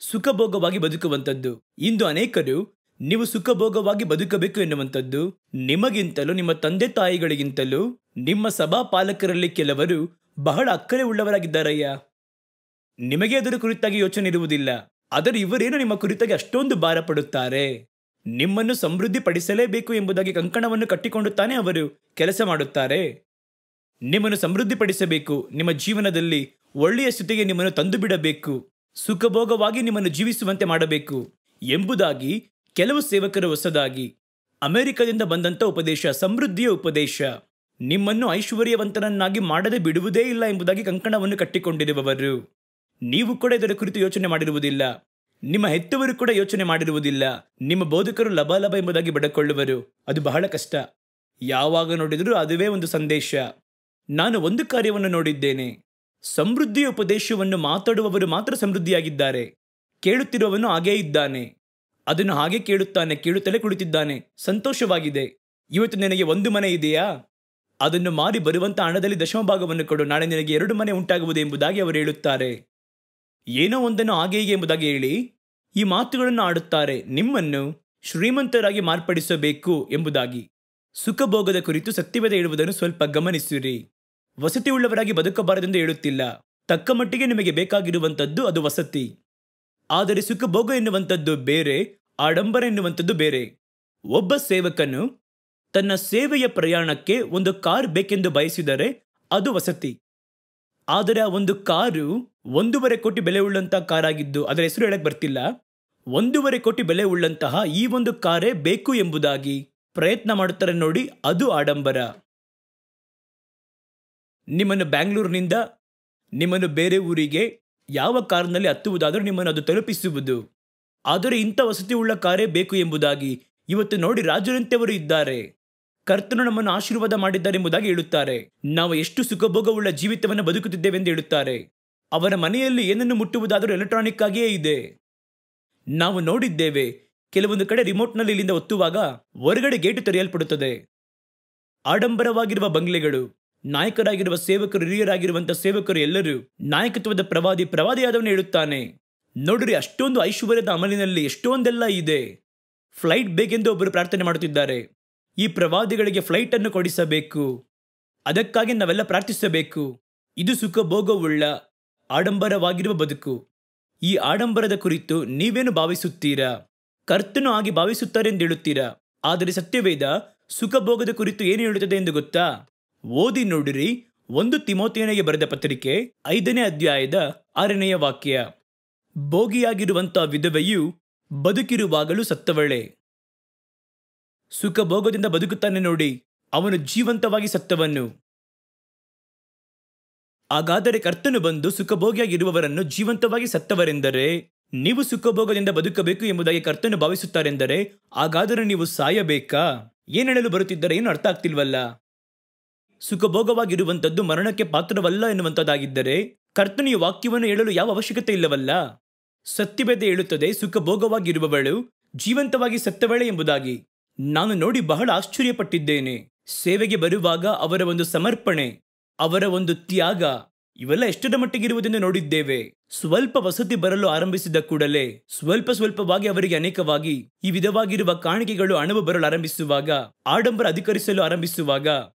Speaker 2: ಸುಖಭೋಗವಾಗಿ ಬದುಕುವಂಥದ್ದು. ಇಂದು ಅನೇಕರು ನೀವು ಸುಖಭೋಗವಾಗಿ ಬದುಕಬೇಕು ಎನ್ನುವಂಥದ್ದು ನಿಮಗಿಂತಲೂ ನಿಮ್ಮ ತಂದೆ ತಾಯಿಗಳಿಗಿಂತಲೂ ನಿಮ್ಮ ಸಭಾ ಪಾಲಕರಲ್ಲಿ ಕೆಲವರು ಬಹಳ ಅಕ್ಕರೆ ಉಳ್ಳವರಾಗಿದ್ದಾರಯ್ಯ. ನಿಮಗೆ ಅದರ ಕುರಿತಾಗಿ ಯೋಚನೆ ಇರುವುದಿಲ್ಲ. ಆದರೆ ಇವರೇನು ನಿಮ್ಮ ಕುರಿತಾಗಿ ಅಷ್ಟೊಂದು ಭಾರ ಪಡುತ್ತಾರೆ. ನಿಮ್ಮನ್ನು ಸಮೃದ್ಧಿ ಪಡಿಸಲೇಬೇಕು ಎಂಬುದಾಗಿ ಕಂಕಣವನ್ನು ಕಟ್ಟಿಕೊಂಡು ತಾನೇ ಅವರು ಕೆಲಸ ಮಾಡುತ್ತಾರೆ. ನಿಮ್ಮನ್ನು ಸಮೃದ್ಧಿಪಡಿಸಬೇಕು, ನಿಮ್ಮ ಜೀವನದಲ್ಲಿ ಒಳ್ಳೆಯ ಸ್ಥಿತಿಗೆ ನಿಮ್ಮನ್ನು ತಂದು ಬಿಡಬೇಕು, ಸುಖಭೋಗವಾಗಿ ನಿಮ್ಮನ್ನು ಜೀವಿಸುವಂತೆ ಮಾಡಬೇಕು ಎಂಬುದಾಗಿ ಕೆಲವು ಸೇವಕರು ಹೊಸದಾಗಿ ಅಮೆರಿಕದಿಂದ ಬಂದಂಥ ಉಪದೇಶ, ಸಮೃದ್ಧಿಯ ಉಪದೇಶ, ನಿಮ್ಮನ್ನು ಐಶ್ವರ್ಯವಂತನನ್ನಾಗಿ ಮಾಡದೆ ಬಿಡುವುದೇ ಇಲ್ಲ ಎಂಬುದಾಗಿ ಕಂಕಣವನ್ನು ಕಟ್ಟಿಕೊಂಡಿರುವವರು. ನೀವು ಕೂಡ ಇದರ ಕುರಿತು ಯೋಚನೆ ಮಾಡಿರುವುದಿಲ್ಲ. ನಿಮ್ಮ ಹೆತ್ತವರು ಕೂಡ ಯೋಚನೆ ಮಾಡಿರುವುದಿಲ್ಲ. ನಿಮ್ಮ ಬೋಧಕರು ಲಬಾಲಬ ಎಂಬುದಾಗಿ ಬಡಕೊಳ್ಳುವರು. ಅದು ಬಹಳ ಕಷ್ಟ. ಯಾವಾಗ ನೋಡಿದರೂ ಅದುವೇ ಒಂದು ಸಂದೇಶ. ನಾನು ಒಂದು ಕಾರ್ಯವನ್ನು ನೋಡಿದ್ದೇನೆ. ಸಮೃದ್ಧಿಯ ಉಪದೇಶವನ್ನು ಮಾತಾಡುವವರು ಮಾತ್ರ ಸಮೃದ್ಧಿಯಾಗಿದ್ದಾರೆ. ಕೇಳುತ್ತಿರುವವನು ಹಾಗೇ ಇದ್ದಾನೆ, ಅದನ್ನು ಹಾಗೆ ಕೇಳುತ್ತಾನೆ, ಕೇಳುತ್ತಲೇ ಕುಳಿತಿದ್ದಾನೆ, ಸಂತೋಷವಾಗಿದೆ. ಇವತ್ತು ನಿನಗೆ ಒಂದು ಮನೆ ಇದೆಯಾ? ಅದನ್ನು ಮಾರಿ ಬರುವಂಥ ಹಣದಲ್ಲಿ ದಶಮ ಭಾಗವನ್ನು ಕೊಡು, ನಾಳೆ ನಿನಗೆ 2 ಮನೆ ಉಂಟಾಗುವುದು ಎಂಬುದಾಗಿ ಅವರು ಹೇಳುತ್ತಾರೆ. ಏನೋ ಒಂದನ್ನು ಹಾಗೆ ಹೀಗೆ ಎಂಬುದಾಗಿ ಹೇಳಿ ಈ ಮಾತುಗಳನ್ನು ಆಡುತ್ತಾರೆ. ನಿಮ್ಮನ್ನು ಶ್ರೀಮಂತರಾಗಿ ಮಾರ್ಪಡಿಸಬೇಕು ಎಂಬುದಾಗಿ. ಸುಖಭೋಗದ ಕುರಿತು ಸತ್ಯವೇದ ಹೇಳುವುದನ್ನು ಸ್ವಲ್ಪ ಗಮನಿಸಿರಿ. ವಸತಿಯುಳ್ಳವರಾಗಿ ಬದುಕಬಾರದೆಂದು ಹೇಳುತ್ತಿಲ್ಲ. ತಕ್ಕ ಮಟ್ಟಿಗೆ ನಿಮಗೆ ಬೇಕಾಗಿರುವಂಥದ್ದು ಅದು ವಸತಿ. ಆದರೆ ಸುಖಭೋಗ ಎನ್ನುವಂಥದ್ದು ಬೇರೆ, ಆಡಂಬರ ಎನ್ನುವಂಥದ್ದು ಬೇರೆ. ಒಬ್ಬ ಸೇವಕನು ತನ್ನ ಸೇವೆಯ ಪ್ರಯಾಣಕ್ಕೆ ಒಂದು ಕಾರ್ ಬೇಕೆಂದು ಬಯಸಿದರೆ ಅದು ವಸತಿ. ಆದರೆ ಆ ಒಂದು ಕಾರು 1.5 ಕೋಟಿ ಬೆಲೆ ಉಳ್ಳಂತಹ ಕಾರಾಗಿದ್ದು ಅದರ ಹೆಸರು ಹೇಳಕ್ ಬರ್ತಿಲ್ಲ. 1.5 ಕೋಟಿ ಬೆಲೆ ಉಳ್ಳಂತಹ ಈ ಒಂದು ಕಾರೇ ಬೇಕು ಎಂಬುದಾಗಿ ಪ್ರಯತ್ನ ಮಾಡುತ್ತಾರೆ ನೋಡಿ, ಅದು ಆಡಂಬರ. ನಿಮ್ಮನ್ನು ಬ್ಯಾಂಗ್ಳೂರಿನಿಂದ ನಿಮ್ಮನ್ನು ಬೇರೆ ಊರಿಗೆ ಯಾವ ಕಾರ್ನಲ್ಲಿ ಹತ್ತುವುದಾದರೂ ನಿಮ್ಮನ್ನು ಅದು ತಲುಪಿಸುವುದು. ಆದರೆ ಇಂಥ ವಸತಿ ಉಳ್ಳ ಕಾರೇ ಬೇಕು ಎಂಬುದಾಗಿ ಇವತ್ತು ನೋಡಿ ರಾಜರಂತೆಯವರು ಇದ್ದಾರೆ. ಕರ್ತನು ನಮ್ಮನ್ನು ಆಶೀರ್ವಾದ ಮಾಡಿದ್ದಾರೆ ಎಂಬುದಾಗಿ ಹೇಳುತ್ತಾರೆ. ನಾವು ಎಷ್ಟು ಸುಖಭೋಗವುಳ್ಳ ಜೀವಿತವನ್ನು ಬದುಕುತ್ತಿದ್ದೇವೆಂದು ಹೇಳುತ್ತಾರೆ. ಅವರ ಮನೆಯಲ್ಲಿ ಏನನ್ನು ಮುಟ್ಟುವುದಾದರೂ ಎಲೆಕ್ಟ್ರಾನಿಕ್ ಆಗಿಯೇ ಇದೆ. ನಾವು ನೋಡಿದ್ದೇವೆ, ಕೆಲವೊಂದು ಕಡೆ ರಿಮೋಟ್ನಲ್ಲಿ ಇಲ್ಲಿಂದ ಒತ್ತುವಾಗ ಹೊರಗಡೆ ಗೇಟು ತೆರೆಯಲ್ಪಡುತ್ತದೆ. ಆಡಂಬರವಾಗಿರುವ ಬಂಗ್ಲೆಗಳು, ನಾಯಕರಾಗಿರುವ ಸೇವಕರು, ಹಿರಿಯರಾಗಿರುವಂತಹ ಸೇವಕರು ಎಲ್ಲರೂ ನಾಯಕತ್ವದ ಪ್ರವಾದಿಯಾದವನು ಹೇಳುತ್ತಾನೆ, ನೋಡ್ರಿ ಅಷ್ಟೊಂದು ಐಶ್ವರ್ಯದ ಅಮಲಿನಲ್ಲಿ ಎಷ್ಟೊಂದೆಲ್ಲ ಇದೆ. ಫ್ಲೈಟ್ ಬೇಕೆಂದು ಒಬ್ಬರು ಪ್ರಾರ್ಥನೆ ಮಾಡುತ್ತಿದ್ದಾರೆ. ಈ ಪ್ರವಾದಿಗಳಿಗೆ ಫ್ಲೈಟ್ ಅನ್ನು ಕೊಡಿಸಬೇಕು, ಅದಕ್ಕಾಗಿ ನಾವೆಲ್ಲ ಪ್ರಾರ್ಥಿಸಬೇಕು. ಇದು ಸುಖಭೋಗವುಳ್ಳ ಆಡಂಬರವಾಗಿರುವ ಬದುಕು. ಈ ಆಡಂಬರದ ಕುರಿತು ನೀವೇನು ಭಾವಿಸುತ್ತೀರಾ? ಕರ್ತನು ಆಗಿ ಭಾವಿಸುತ್ತಾರೆ ಎಂದು ಹೇಳುತ್ತೀರಾ? ಆದರೆ ಸತ್ಯವೇದ ಸುಖಭೋಗದ ಕುರಿತು ಏನು ಹೇಳುತ್ತದೆ ಎಂದು ಗೊತ್ತಾ? ಓದಿ ನೋಡಿರಿ. 1 ತಿಮೋಥೆಯನಿಗೆ ಬರೆದ ಪತ್ರಿಕೆ 5ನೇ ಅಧ್ಯಾಯದ 6ನೇ ವಾಕ್ಯ. ಭೋಗಿಯಾಗಿರುವಂತಹ ವಿಧವೆಯು ಬದುಕಿರುವಾಗಲೂ ಸತ್ತವಳೆ. ಸುಖಭೋಗದಿಂದ ಬದುಕುತ್ತಾನೆ ನೋಡಿ, ಅವನು ಜೀವಂತವಾಗಿ ಸತ್ತವನು. ಹಾಗಾದರೆ ಕರ್ತನು ಬಂದು ಸುಖಭೋಗಿಯಾಗಿರುವವರನ್ನು ಜೀವಂತವಾಗಿ ಸತ್ತವರೆಂದರೆ ನೀವು ಸುಖಭೋಗದಿಂದ ಬದುಕಬೇಕು ಎಂಬುದಾಗಿ ಕರ್ತನು ಭಾವಿಸುತ್ತಾರೆಂದರೆ ಹಾಗಾದರೆ ನೀವು ಸಾಯಬೇಕಾ? ಏನು ಹೇಳಲು ಬರುತ್ತಿದ್ದರೆ ಏನು ಅರ್ಥ ಆಗ್ತಿಲ್ವಲ್ಲ. ಸುಖಭೋಗವಾಗಿರುವಂಥದ್ದು ಮರಣಕ್ಕೆ ಪಾತ್ರವಲ್ಲ ಎನ್ನುವಂಥದ್ದಾಗಿದ್ದರೆ ಕರ್ತನು ಈ ವಾಕ್ಯವನ್ನು ಹೇಳಲು ಯಾವ ಅವಶ್ಯಕತೆ ಇಲ್ಲವಲ್ಲ. ಸತ್ಯವೇದ ಹೇಳುತ್ತದೆ ಸುಖಭೋಗವಾಗಿರುವವಳು ಜೀವಂತವಾಗಿ ಸತ್ತವಳೆ ಎಂಬುದಾಗಿ. ನಾನು ನೋಡಿ ಬಹಳ ಆಶ್ಚರ್ಯಪಟ್ಟಿದ್ದೇನೆ. ಸೇವೆಗೆ ಬರುವಾಗ ಅವರ ಒಂದು ಸಮರ್ಪಣೆ, ಅವರ ಒಂದು ತ್ಯಾಗ, ಇವೆಲ್ಲ ಎಷ್ಟರ ಮಟ್ಟಿಗಿರುವುದೆಂದು ನೋಡಿದ್ದೇವೆ. ಸ್ವಲ್ಪ ವಸತಿ ಬರಲು ಆರಂಭಿಸಿದ ಕೂಡಲೇ ಸ್ವಲ್ಪವಾಗಿ ಅವರಿಗೆ ಅನೇಕವಾಗಿ ಈ ವಿಧವಾಗಿರುವ ಕಾಣಿಕೆಗಳು, ಹಣವು ಬರಲು ಆರಂಭಿಸುವಾಗ, ಆಡಂಬರ ಅಧಿಕರಿಸಲು ಆರಂಭಿಸುವಾಗ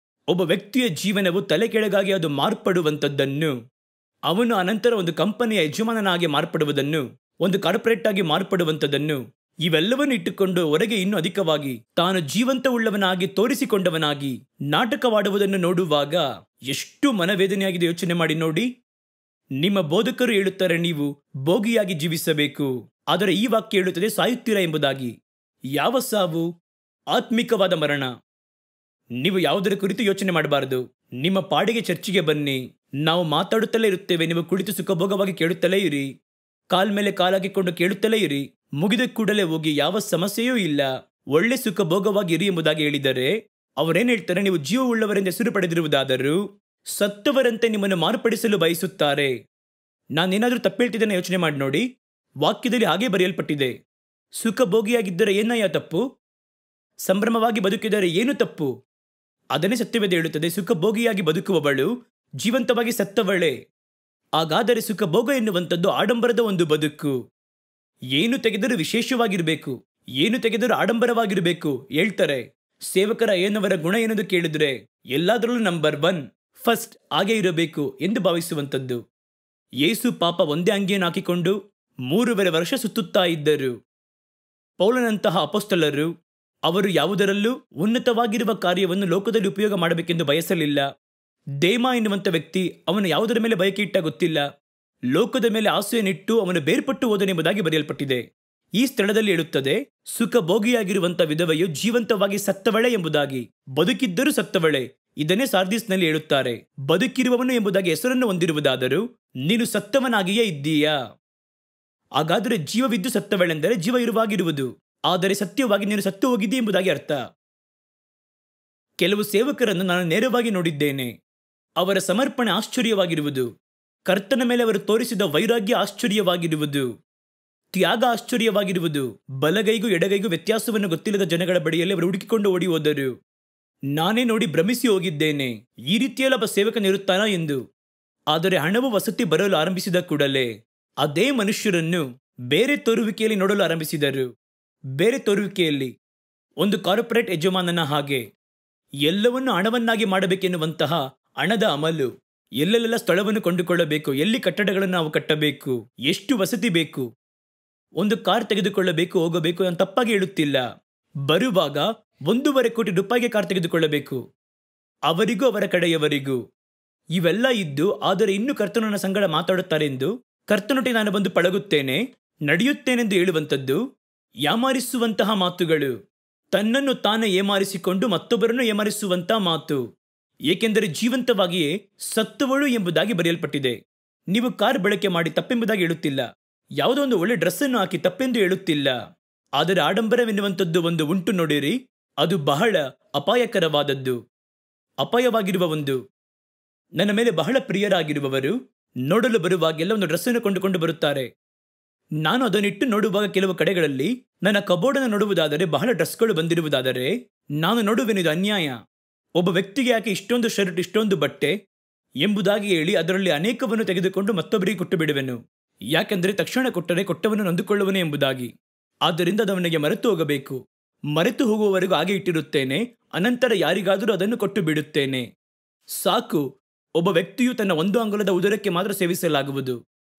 Speaker 2: ಒಬ್ಬ ವ್ಯಕ್ತಿಯ ಜೀವನವು ತಲೆ ಕೆಳಗಾಗಿ ಅದು ಮಾರ್ಪಡುವಂಥದ್ದನ್ನು, ಅವನು ಅನಂತರ ಒಂದು ಕಂಪನಿಯ ಯಜಮಾನನಾಗಿ ಮಾರ್ಪಡುವುದನ್ನು, ಒಂದು ಕಾರ್ಪೊರೇಟ್ ಆಗಿ ಮಾರ್ಪಡುವಂಥದ್ದನ್ನು, ಇವೆಲ್ಲವನ್ನು ಇಟ್ಟುಕೊಂಡು ಹೊರಗೆ ಇನ್ನೂ ಅಧಿಕವಾಗಿ ತಾನು ಜೀವಂತವುಳ್ಳವನಾಗಿ ತೋರಿಸಿಕೊಂಡವನಾಗಿ ನಾಟಕವಾಡುವುದನ್ನು ನೋಡುವಾಗ ಎಷ್ಟು ಮನವೇದನೆಯಾಗಿದೆ ಯೋಚನೆ ಮಾಡಿ ನೋಡಿ. ನಿಮ್ಮ ಬೋಧಕರು ಹೇಳುತ್ತಾರೆ ನೀವು ಭೋಗಿಯಾಗಿ ಜೀವಿಸಬೇಕು, ಆದರೆ ಈ ವಾಕ್ಯ ಹೇಳುತ್ತದೆ ಸಾಯುತ್ತೀರಾ ಎಂಬುದಾಗಿ. ಯಾವ ಸಾವು? ಆತ್ಮಿಕವಾದ ಮರಣ. ನೀವು ಯಾವುದರ ಕುರಿತು ಯೋಚನೆ ಮಾಡಬಾರದು. ನಿಮ್ಮ ಪಾಡಿಗೆ ಚರ್ಚಿಗೆ ಬನ್ನಿ, ನಾವು ಮಾತಾಡುತ್ತಲೇ ಇರುತ್ತೇವೆ, ನೀವು ಕುಳಿತು ಸುಖಭೋಗವಾಗಿ ಕೇಳುತ್ತಲೇ ಇರಿ, ಕಾಲ್ ಮೇಲೆ ಕಾಲಾಗಿಕೊಂಡು ಕೇಳುತ್ತಲೇ ಇರಿ, ಮುಗಿದ ಕೂಡಲೇ ಹೋಗಿ, ಯಾವ ಸಮಸ್ಯೆಯೂ ಇಲ್ಲ, ಒಳ್ಳೆ ಸುಖಭೋಗವಾಗಿ ಇರಿ ಎಂಬುದಾಗಿ ಹೇಳಿದರೆ ಅವರೇನು ಹೇಳ್ತಾರೆ? ನೀವು ಜೀವವುಳ್ಳವರೆಂದು ಹೆಸರು ಪಡೆದಿರುವುದಾದರೂ ಸತ್ತವರಂತೆ ನಿಮ್ಮನ್ನು ಮಾರ್ಪಡಿಸಲು ಬಯಸುತ್ತಾರೆ. ನಾನೇನಾದರೂ ತಪ್ಪೇಳ್ತಿದ್ದೇನೆ ಯೋಚನೆ ಮಾಡಿ ನೋಡಿ. ವಾಕ್ಯದಲ್ಲಿ ಹಾಗೆ ಬರೆಯಲ್ಪಟ್ಟಿದೆ. ಸುಖಭೋಗಿಯಾಗಿದ್ದರೆ ಏನಯ್ಯ ತಪ್ಪು? ಸಂಭ್ರಮವಾಗಿ ಬದುಕಿದರೆ ಏನು ತಪ್ಪು? ಅದನ್ನೇ ಸತ್ಯವೇದ ಹೇಳುತ್ತದೆ, ಸುಖಭೋಗಿಯಾಗಿ ಬದುಕುವವಳು ಜೀವಂತವಾಗಿ ಸತ್ತವಳೆ. ಹಾಗಾದರೆ ಸುಖಭೋಗ ಎನ್ನುವಂಥದ್ದು ಆಡಂಬರದ ಒಂದು ಬದುಕು. ಏನು ತೆಗೆದರೂ ವಿಶೇಷವಾಗಿರಬೇಕು, ಏನು ತೆಗೆದರೂ ಆಡಂಬರವಾಗಿರಬೇಕು ಹೇಳ್ತಾರೆ. ಸೇವಕರ ಏನವರ ಗುಣ ಏನೆಂದು ಕೇಳಿದ್ರೆ ಎಲ್ಲದರಲ್ಲೂ ನಂಬರ್ 1 ಫಸ್ಟ್ ಹಾಗೆ ಇರಬೇಕು ಎಂದು ಭಾವಿಸುವಂಥದ್ದು. ಯೇಸು ಪಾಪ ಒಂದೇ ಅಂಗಿಯನ್ನು ಹಾಕಿಕೊಂಡು 3.5 ವರ್ಷ ಸುತ್ತುತ್ತಾ ಇದ್ದರು. ಪೌಲನಂತಹ ಅಪೊಸ್ತಲರು ಅವರು ಯಾವುದರಲ್ಲೂ ಉನ್ನತವಾಗಿರುವ ಕಾರ್ಯವನ್ನು ಲೋಕದಲ್ಲಿ ಉಪಯೋಗ ಮಾಡಬೇಕೆಂದು ಬಯಸಲಿಲ್ಲ. ದೇಮ ಎನ್ನುವಂಥ ವ್ಯಕ್ತಿ ಅವನು ಯಾವುದರ ಮೇಲೆ ಬಯಕೆ ಇಟ್ಟ ಗೊತ್ತಿಲ್ಲ, ಲೋಕದ ಮೇಲೆ ಆಸೆಯನ್ನಿಟ್ಟು ಅವನು ಬೇರ್ಪಟ್ಟು ಹೋದನೆಂಬುದಾಗಿ ಬರೆಯಲ್ಪಟ್ಟಿದೆ. ಈ ಸ್ಥಳದಲ್ಲಿ ಹೇಳುತ್ತದೆ ಸುಖಭೋಗಿಯಾಗಿರುವಂಥ ವಿಧವೆಯು ಜೀವಂತವಾಗಿ ಸತ್ತವಳೆ ಎಂಬುದಾಗಿ. ಬದುಕಿದ್ದರೂ ಸತ್ತವಳೆ. ಇದನ್ನೇ ಸಾರ್ದಿಸ್ನಲ್ಲಿ ಹೇಳುತ್ತಾರೆ. ಬದುಕಿರುವವನು ಎಂಬುದಾಗಿ ಹೆಸರನ್ನು ಹೊಂದಿರುವುದಾದರೂ ನೀನು ಸತ್ತವನಾಗಿಯೇ ಇದ್ದೀಯಾ? ಹಾಗಾದರೆ ಜೀವವಿದ್ದು ಸತ್ತವಳೆಂದರೆ ಜೀವ ಇರುವಾಗಿರುವುದು, ಆದರೆ ಸತ್ಯವಾಗಿ ನೀನು ಸತ್ತು ಹೋಗಿದ್ದೀ ಎಂಬುದಾಗಿ ಅರ್ಥ. ಕೆಲವು ಸೇವಕರನ್ನು ನಾನು ನೇರವಾಗಿ ನೋಡಿದ್ದೇನೆ. ಅವರ ಸಮರ್ಪಣೆ ಆಶ್ಚರ್ಯವಾಗಿರುವುದು, ಕರ್ತನ ಮೇಲೆ ಅವರು ತೋರಿಸಿದ ವೈರಾಗ್ಯ ಆಶ್ಚರ್ಯವಾಗಿರುವುದು, ತ್ಯಾಗ ಆಶ್ಚರ್ಯವಾಗಿರುವುದು. ಬಲಗೈಗೂ ಎಡಗೈಗೂ ವ್ಯತ್ಯಾಸವನ್ನು ಗೊತ್ತಿಲ್ಲದ ಜನಗಳ ಬಳಿಯಲ್ಲಿ ಅವರು ಹುಡುಕಿಕೊಂಡು ಓಡಿ ಹೋದರು. ನಾನೇ ನೋಡಿ ಭ್ರಮಿಸಿ ಹೋಗಿದ್ದೇನೆ, ಈ ರೀತಿಯಲ್ಲಿ ಒಬ್ಬ ಸೇವಕನಿರುತ್ತಾನಾ ಎಂದು. ಆದರೆ ಹಣವು ವಸತಿ ಬರಲು ಆರಂಭಿಸಿದ ಕೂಡಲೇ ಅದೇ ಮನುಷ್ಯರನ್ನು ಬೇರೆ ತೋರುವಿಕೆಯಲ್ಲಿ ನೋಡಲು ಆರಂಭಿಸಿದರು. ಬೇರೆ ತೋರುವಿಕೆಯಲ್ಲಿ ಒಂದು ಕಾರ್ಪೊರೇಟ್ ಯಜಮಾನನ ಹಾಗೆ ಎಲ್ಲವನ್ನು ಹಣವನ್ನಾಗಿ ಮಾಡಬೇಕೆನ್ನುವಂತಹ ಹಣದ ಅಮಲು. ಎಲ್ಲೆಲ್ಲ ಸ್ಥಳವನ್ನು ಕೊಂಡುಕೊಳ್ಳಬೇಕು, ಎಲ್ಲಿ ಕಟ್ಟಡಗಳನ್ನು ನಾವು ಕಟ್ಟಬೇಕು, ಎಷ್ಟು ವಸತಿ ಬೇಕು, ಒಂದು ಕಾರ್ ತೆಗೆದುಕೊಳ್ಳಬೇಕು, ಹೋಗಬೇಕು, ನಾನು ತಪ್ಪಾಗಿ ಹೇಳುತ್ತಿಲ್ಲ. ಬರುವಾಗ ₹1.5 ಕೋಟಿ ಕಾರ್ ತೆಗೆದುಕೊಳ್ಳಬೇಕು. ಅವರಿಗೂ ಅವರ ಕಡೆಯವರಿಗೂ. ಇವೆಲ್ಲ ಇದ್ದು ಆದರೆ ಇನ್ನೂ ಕರ್ತನು ನನ್ನ ಸಂಗಡ ಮಾತಾಡುತ್ತಾರೆಂದು ಕರ್ತನೊಟ್ಟಿಗೆ ನಾನು ಬಂದು ಪಳಗುತ್ತೇನೆ, ನಡೆಯುತ್ತೇನೆಂದು ಹೇಳುವಂಥದ್ದು ಯಾಮಾರಿಸುವಂತಹ ಮಾತುಗಳು. ತನ್ನನ್ನು ತಾನೇ ಏಮಾರಿಸಿಕೊಂಡು ಮತ್ತೊಬ್ಬರನ್ನು ಏಮಾರಿಸುವಂತಹ ಮಾತು. ಏಕೆಂದರೆ ಜೀವಂತವಾಗಿಯೇ ಸತ್ತವಳು ಎಂಬುದಾಗಿ ಬರೆಯಲ್ಪಟ್ಟಿದೆ. ನೀವು ಕಾರ್ ಬಳಕೆ ಮಾಡಿ ತಪ್ಪೆಂಬುದಾಗಿ ಹೇಳುತ್ತಿಲ್ಲ. ಯಾವುದೋ ಒಂದು ಒಳ್ಳೆ ಡ್ರೆಸ್ ಅನ್ನು ಹಾಕಿ ತಪ್ಪೆಂದು ಹೇಳುತ್ತಿಲ್ಲ. ಆದರೆ ಆಡಂಬರವೆನ್ನುವಂಥದ್ದು ಒಂದು ಉಂಟು ನೋಡಿರಿ, ಅದು ಬಹಳ ಅಪಾಯಕರವಾದದ್ದು. ಅಪಾಯವಾಗಿರುವ ಒಂದು. ನನ್ನ ಮೇಲೆ ಬಹಳ ಪ್ರಿಯರಾಗಿರುವವರು ನೋಡಲು ಬರುವಾಗೆಲ್ಲ ಒಂದು ಡ್ರೆಸ್ ಅನ್ನು ಕೊಂಡುಕೊಂಡು ಬರುತ್ತಾರೆ. ನಾನು ಅದನ್ನಿಟ್ಟು ನೋಡುವಾಗ ಕೆಲವು ಕಡೆಗಳಲ್ಲಿ ನನ್ನ ಕಬೋರ್ಡನ್ನು ನೋಡುವುದಾದರೆ ಬಹಳ ಡ್ರೆಸ್ಗಳು ಬಂದಿರುವುದಾದರೆ ನಾನು ನೋಡುವೆನು, ಇದು ಅನ್ಯಾಯ. ಒಬ್ಬ ವ್ಯಕ್ತಿಗೆ ಯಾಕೆ ಇಷ್ಟೊಂದು ಶರ್ಟ್, ಇಷ್ಟೊಂದು ಬಟ್ಟೆ ಎಂಬುದಾಗಿ ಹೇಳಿ ಅದರಲ್ಲಿ ಅನೇಕವನ್ನು ತೆಗೆದುಕೊಂಡು ಮತ್ತೊಬ್ಬರಿಗೆ ಕೊಟ್ಟು ಬಿಡುವೆನು. ಯಾಕೆಂದರೆ ತಕ್ಷಣ ಕೊಟ್ಟರೆ ಕೊಟ್ಟವನು ನೊಂದುಕೊಳ್ಳುವನು ಎಂಬುದಾಗಿ. ಆದ್ದರಿಂದ ಅದು ಅವನಿಗೆ ಮರೆತು ಹೋಗಬೇಕು. ಮರೆತು ಹೋಗುವವರೆಗೂ ಹಾಗೆ ಇಟ್ಟಿರುತ್ತೇನೆ, ಅನಂತರ ಯಾರಿಗಾದರೂ ಅದನ್ನು ಕೊಟ್ಟು ಬಿಡುತ್ತೇನೆ. ಸಾಕು. ಒಬ್ಬ ವ್ಯಕ್ತಿಯು ತನ್ನ 1 ಅಂಗುಲದ ಉದರಕ್ಕೆ ಮಾತ್ರ ಸೇವಿಸಲಾಗುವುದು.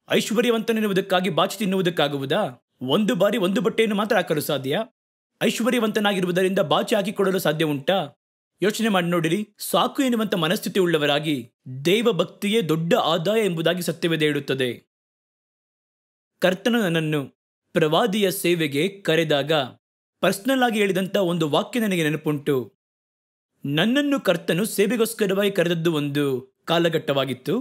Speaker 2: ಐಶ್ವರ್ಯವಂತನೆನ್ನುವುದಕ್ಕಾಗಿ ಬಾಚಿ ತಿನ್ನುವುದಕ್ಕಾಗುವುದಾ? 1 ಬಾರಿ 1 ಬಟ್ಟೆಯನ್ನು ಮಾತ್ರ ಹಾಕಲು ಸಾಧ್ಯ? ಐಶ್ವರ್ಯವಂತನಾಗಿರುವುದರಿಂದ ಬಾಚಿ ಹಾಕಿಕೊಡಲು ಸಾಧ್ಯ ಉಂಟಾ? ಯೋಚನೆ ಮಾಡಿ ನೋಡಿರಿ. ಸಾಕು ಎನ್ನುವಂಥ ಮನಸ್ಥಿತಿ ಉಳ್ಳವರಾಗಿ ದೈವ ಭಕ್ತಿಯೇ ದೊಡ್ಡ ಆದಾಯ ಎಂಬುದಾಗಿ ಸತ್ಯವೇದ ಹೇಳುತ್ತದೆ. ಕರ್ತನು ನನ್ನನ್ನು ಪ್ರವಾದಿಯ ಸೇವೆಗೆ ಕರೆದಾಗ ಪರ್ಸನಲ್ ಆಗಿ ಹೇಳಿದಂಥ ಒಂದು ವಾಕ್ಯ ನನಗೆ ನೆನಪುಂಟು. ನನ್ನನ್ನು ಕರ್ತನು ಸೇವೆಗೋಸ್ಕರವಾಗಿ ಕರೆದದ್ದು ಒಂದು ಕಾಲಘಟ್ಟವಾಗಿತ್ತು.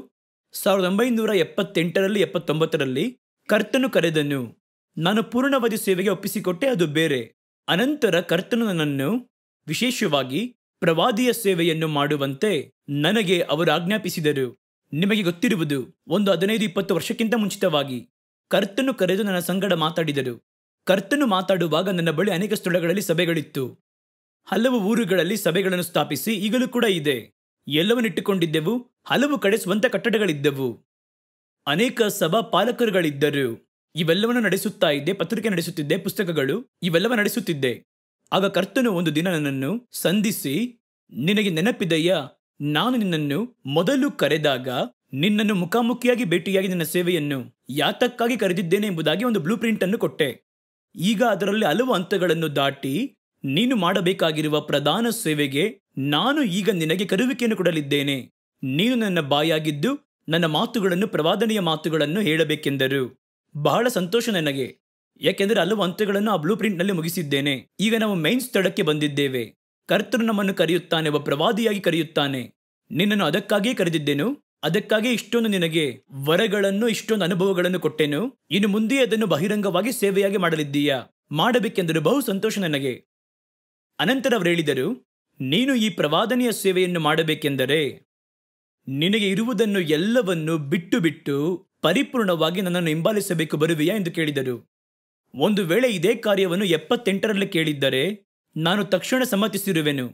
Speaker 2: 1978ರಲ್ಲಿ 79ರಲ್ಲಿ ಕರ್ತನು ಕರೆದನು. ನಾನು ಪೂರ್ಣವಾದಿ ಸೇವೆಗೆ ಒಪ್ಪಿಸಿಕೊಟ್ಟೆ, ಅದು ಬೇರೆ. ಅನಂತರ ಕರ್ತನು ನನ್ನನ್ನು ವಿಶೇಷವಾಗಿ ಪ್ರವಾದಿಯ ಸೇವೆಯನ್ನು ಮಾಡುವಂತೆ ನನಗೆ ಅವರು ಆಜ್ಞಾಪಿಸಿದರು. ನಿಮಗೆ ಗೊತ್ತಿರುವುದು, ಒಂದು 15-20 ವರ್ಷಕ್ಕಿಂತ ಮುಂಚಿತವಾಗಿ ಕರ್ತನು ಕರೆದು ನನ್ನ ಸಂಗಡ ಮಾತಾಡಿದರು. ಕರ್ತನು ಮಾತಾಡುವಾಗ ನನ್ನ ಬಳಿ ಅನೇಕ ಸ್ಥಳಗಳಲ್ಲಿ ಸಭೆಗಳಿತ್ತು. ಹಲವು ಊರುಗಳಲ್ಲಿ ಸಭೆಗಳನ್ನು ಸ್ಥಾಪಿಸಿ ಈಗಲೂ ಕೂಡ ಇದೆ. ಎಲ್ಲವನ್ನಿಟ್ಟುಕೊಂಡಿದ್ದೆವು. ಹಲವು ಕಡೆ ಸ್ವಂತ ಕಟ್ಟಡಗಳಿದ್ದವು. ಅನೇಕ ಸಭಾ ಪಾಲಕರುಗಳಿದ್ದರು. ಇವೆಲ್ಲವನ್ನು ನಡೆಸುತ್ತಾ ಇದ್ದೆ. ಪತ್ರಿಕೆ ನಡೆಸುತ್ತಿದ್ದೆ, ಪುಸ್ತಕಗಳು ಇವೆಲ್ಲವ ನಡೆಸುತ್ತಿದ್ದೆ. ಆಗ ಕರ್ತನು ಒಂದು ದಿನ ನನ್ನನ್ನು ಸಂಧಿಸಿ, ನಿನಗೆ ನೆನಪಿದೆಯಾ, ನಾನು ನಿನ್ನನ್ನು ಮೊದಲು ಕರೆದಾಗ ನಿನ್ನನ್ನು ಮುಖಾಮುಖಿಯಾಗಿ ಭೇಟಿಯಾಗಿ ನಿನ್ನ ಸೇವೆಯನ್ನು ಯಾತಕ್ಕಾಗಿ ಕರೆದಿದ್ದೇನೆ ಎಂಬುದಾಗಿ ಒಂದು ಬ್ಲೂ ಪ್ರಿಂಟ್ ಅನ್ನು ಕೊಟ್ಟೆ. ಈಗ ಅದರಲ್ಲಿ ಹಲವು ಹಂತಗಳನ್ನು ದಾಟಿ ನೀನು ಮಾಡಬೇಕಾಗಿರುವ ಪ್ರಧಾನ ಸೇವೆಗೆ ನಾನು ಈಗ ನಿನಗೆ ಕರುವಿಕೆಯನ್ನು ಕೊಡಲಿದ್ದೇನೆ. ನೀನು ನನ್ನ ಬಾಯಾಗಿದ್ದು ನನ್ನ ಮಾತುಗಳನ್ನು, ಪ್ರವಾದನೆಯ ಮಾತುಗಳನ್ನು ಹೇಳಬೇಕೆಂದರು. ಬಹಳ ಸಂತೋಷ ನನಗೆ. ಯಾಕೆಂದರೆ ಹಲವು ಹಂತಗಳನ್ನು ಆ ಬ್ಲೂ ಪ್ರಿಂಟ್ನಲ್ಲಿ ಮುಗಿಸಿದ್ದೇನೆ. ಈಗ ನಾವು ಮೈನ್ ಸ್ಥಳಕ್ಕೆ ಬಂದಿದ್ದೇವೆ. ಕರ್ತನು ನಮ್ಮನ್ನು ಕರೆಯುತ್ತಾನೆ, ಒಬ್ಬ ಪ್ರವಾದಿಯಾಗಿ ಕರೆಯುತ್ತಾನೆ. ನಿನ್ನನ್ನು ಅದಕ್ಕಾಗಿಯೇ ಕರೆದಿದ್ದೇನು, ಅದಕ್ಕಾಗಿ ಇಷ್ಟೊಂದು ನಿನಗೆ ವರಗಳನ್ನು, ಇಷ್ಟೊಂದು ಅನುಭವಗಳನ್ನು ಕೊಟ್ಟೆನು. ಇನ್ನು ಮುಂದೆ ಅದನ್ನು ಬಹಿರಂಗವಾಗಿ ಸೇವೆಯಾಗಿ ಮಾಡಲಿದ್ದೀಯಾ? ಮಾಡಬೇಕೆಂದರೆ ಬಹು ಸಂತೋಷ ನನಗೆ. ಅನಂತರ ಅವರು ಹೇಳಿದರು, ನೀನು ಈ ಪ್ರವಾದನೆಯ ಸೇವೆಯನ್ನು ಮಾಡಬೇಕೆಂದರೆ ನಿನಗೆ ಇರುವುದನ್ನು ಎಲ್ಲವನ್ನು ಬಿಟ್ಟು ಬಿಟ್ಟು ಪರಿಪೂರ್ಣವಾಗಿ ನನ್ನನ್ನು ಹಿಂಬಾಲಿಸಬೇಕು, ಬರುವಿಯಾ ಎಂದು ಕೇಳಿದರು. ಒಂದು ವೇಳೆ ಇದೇ ಕಾರ್ಯವನ್ನು 78ರಲ್ಲಿ ಕೇಳಿದ್ದರೆ ನಾನು ತಕ್ಷಣ ಸಮ್ಮತಿಸಿರುವೆನು.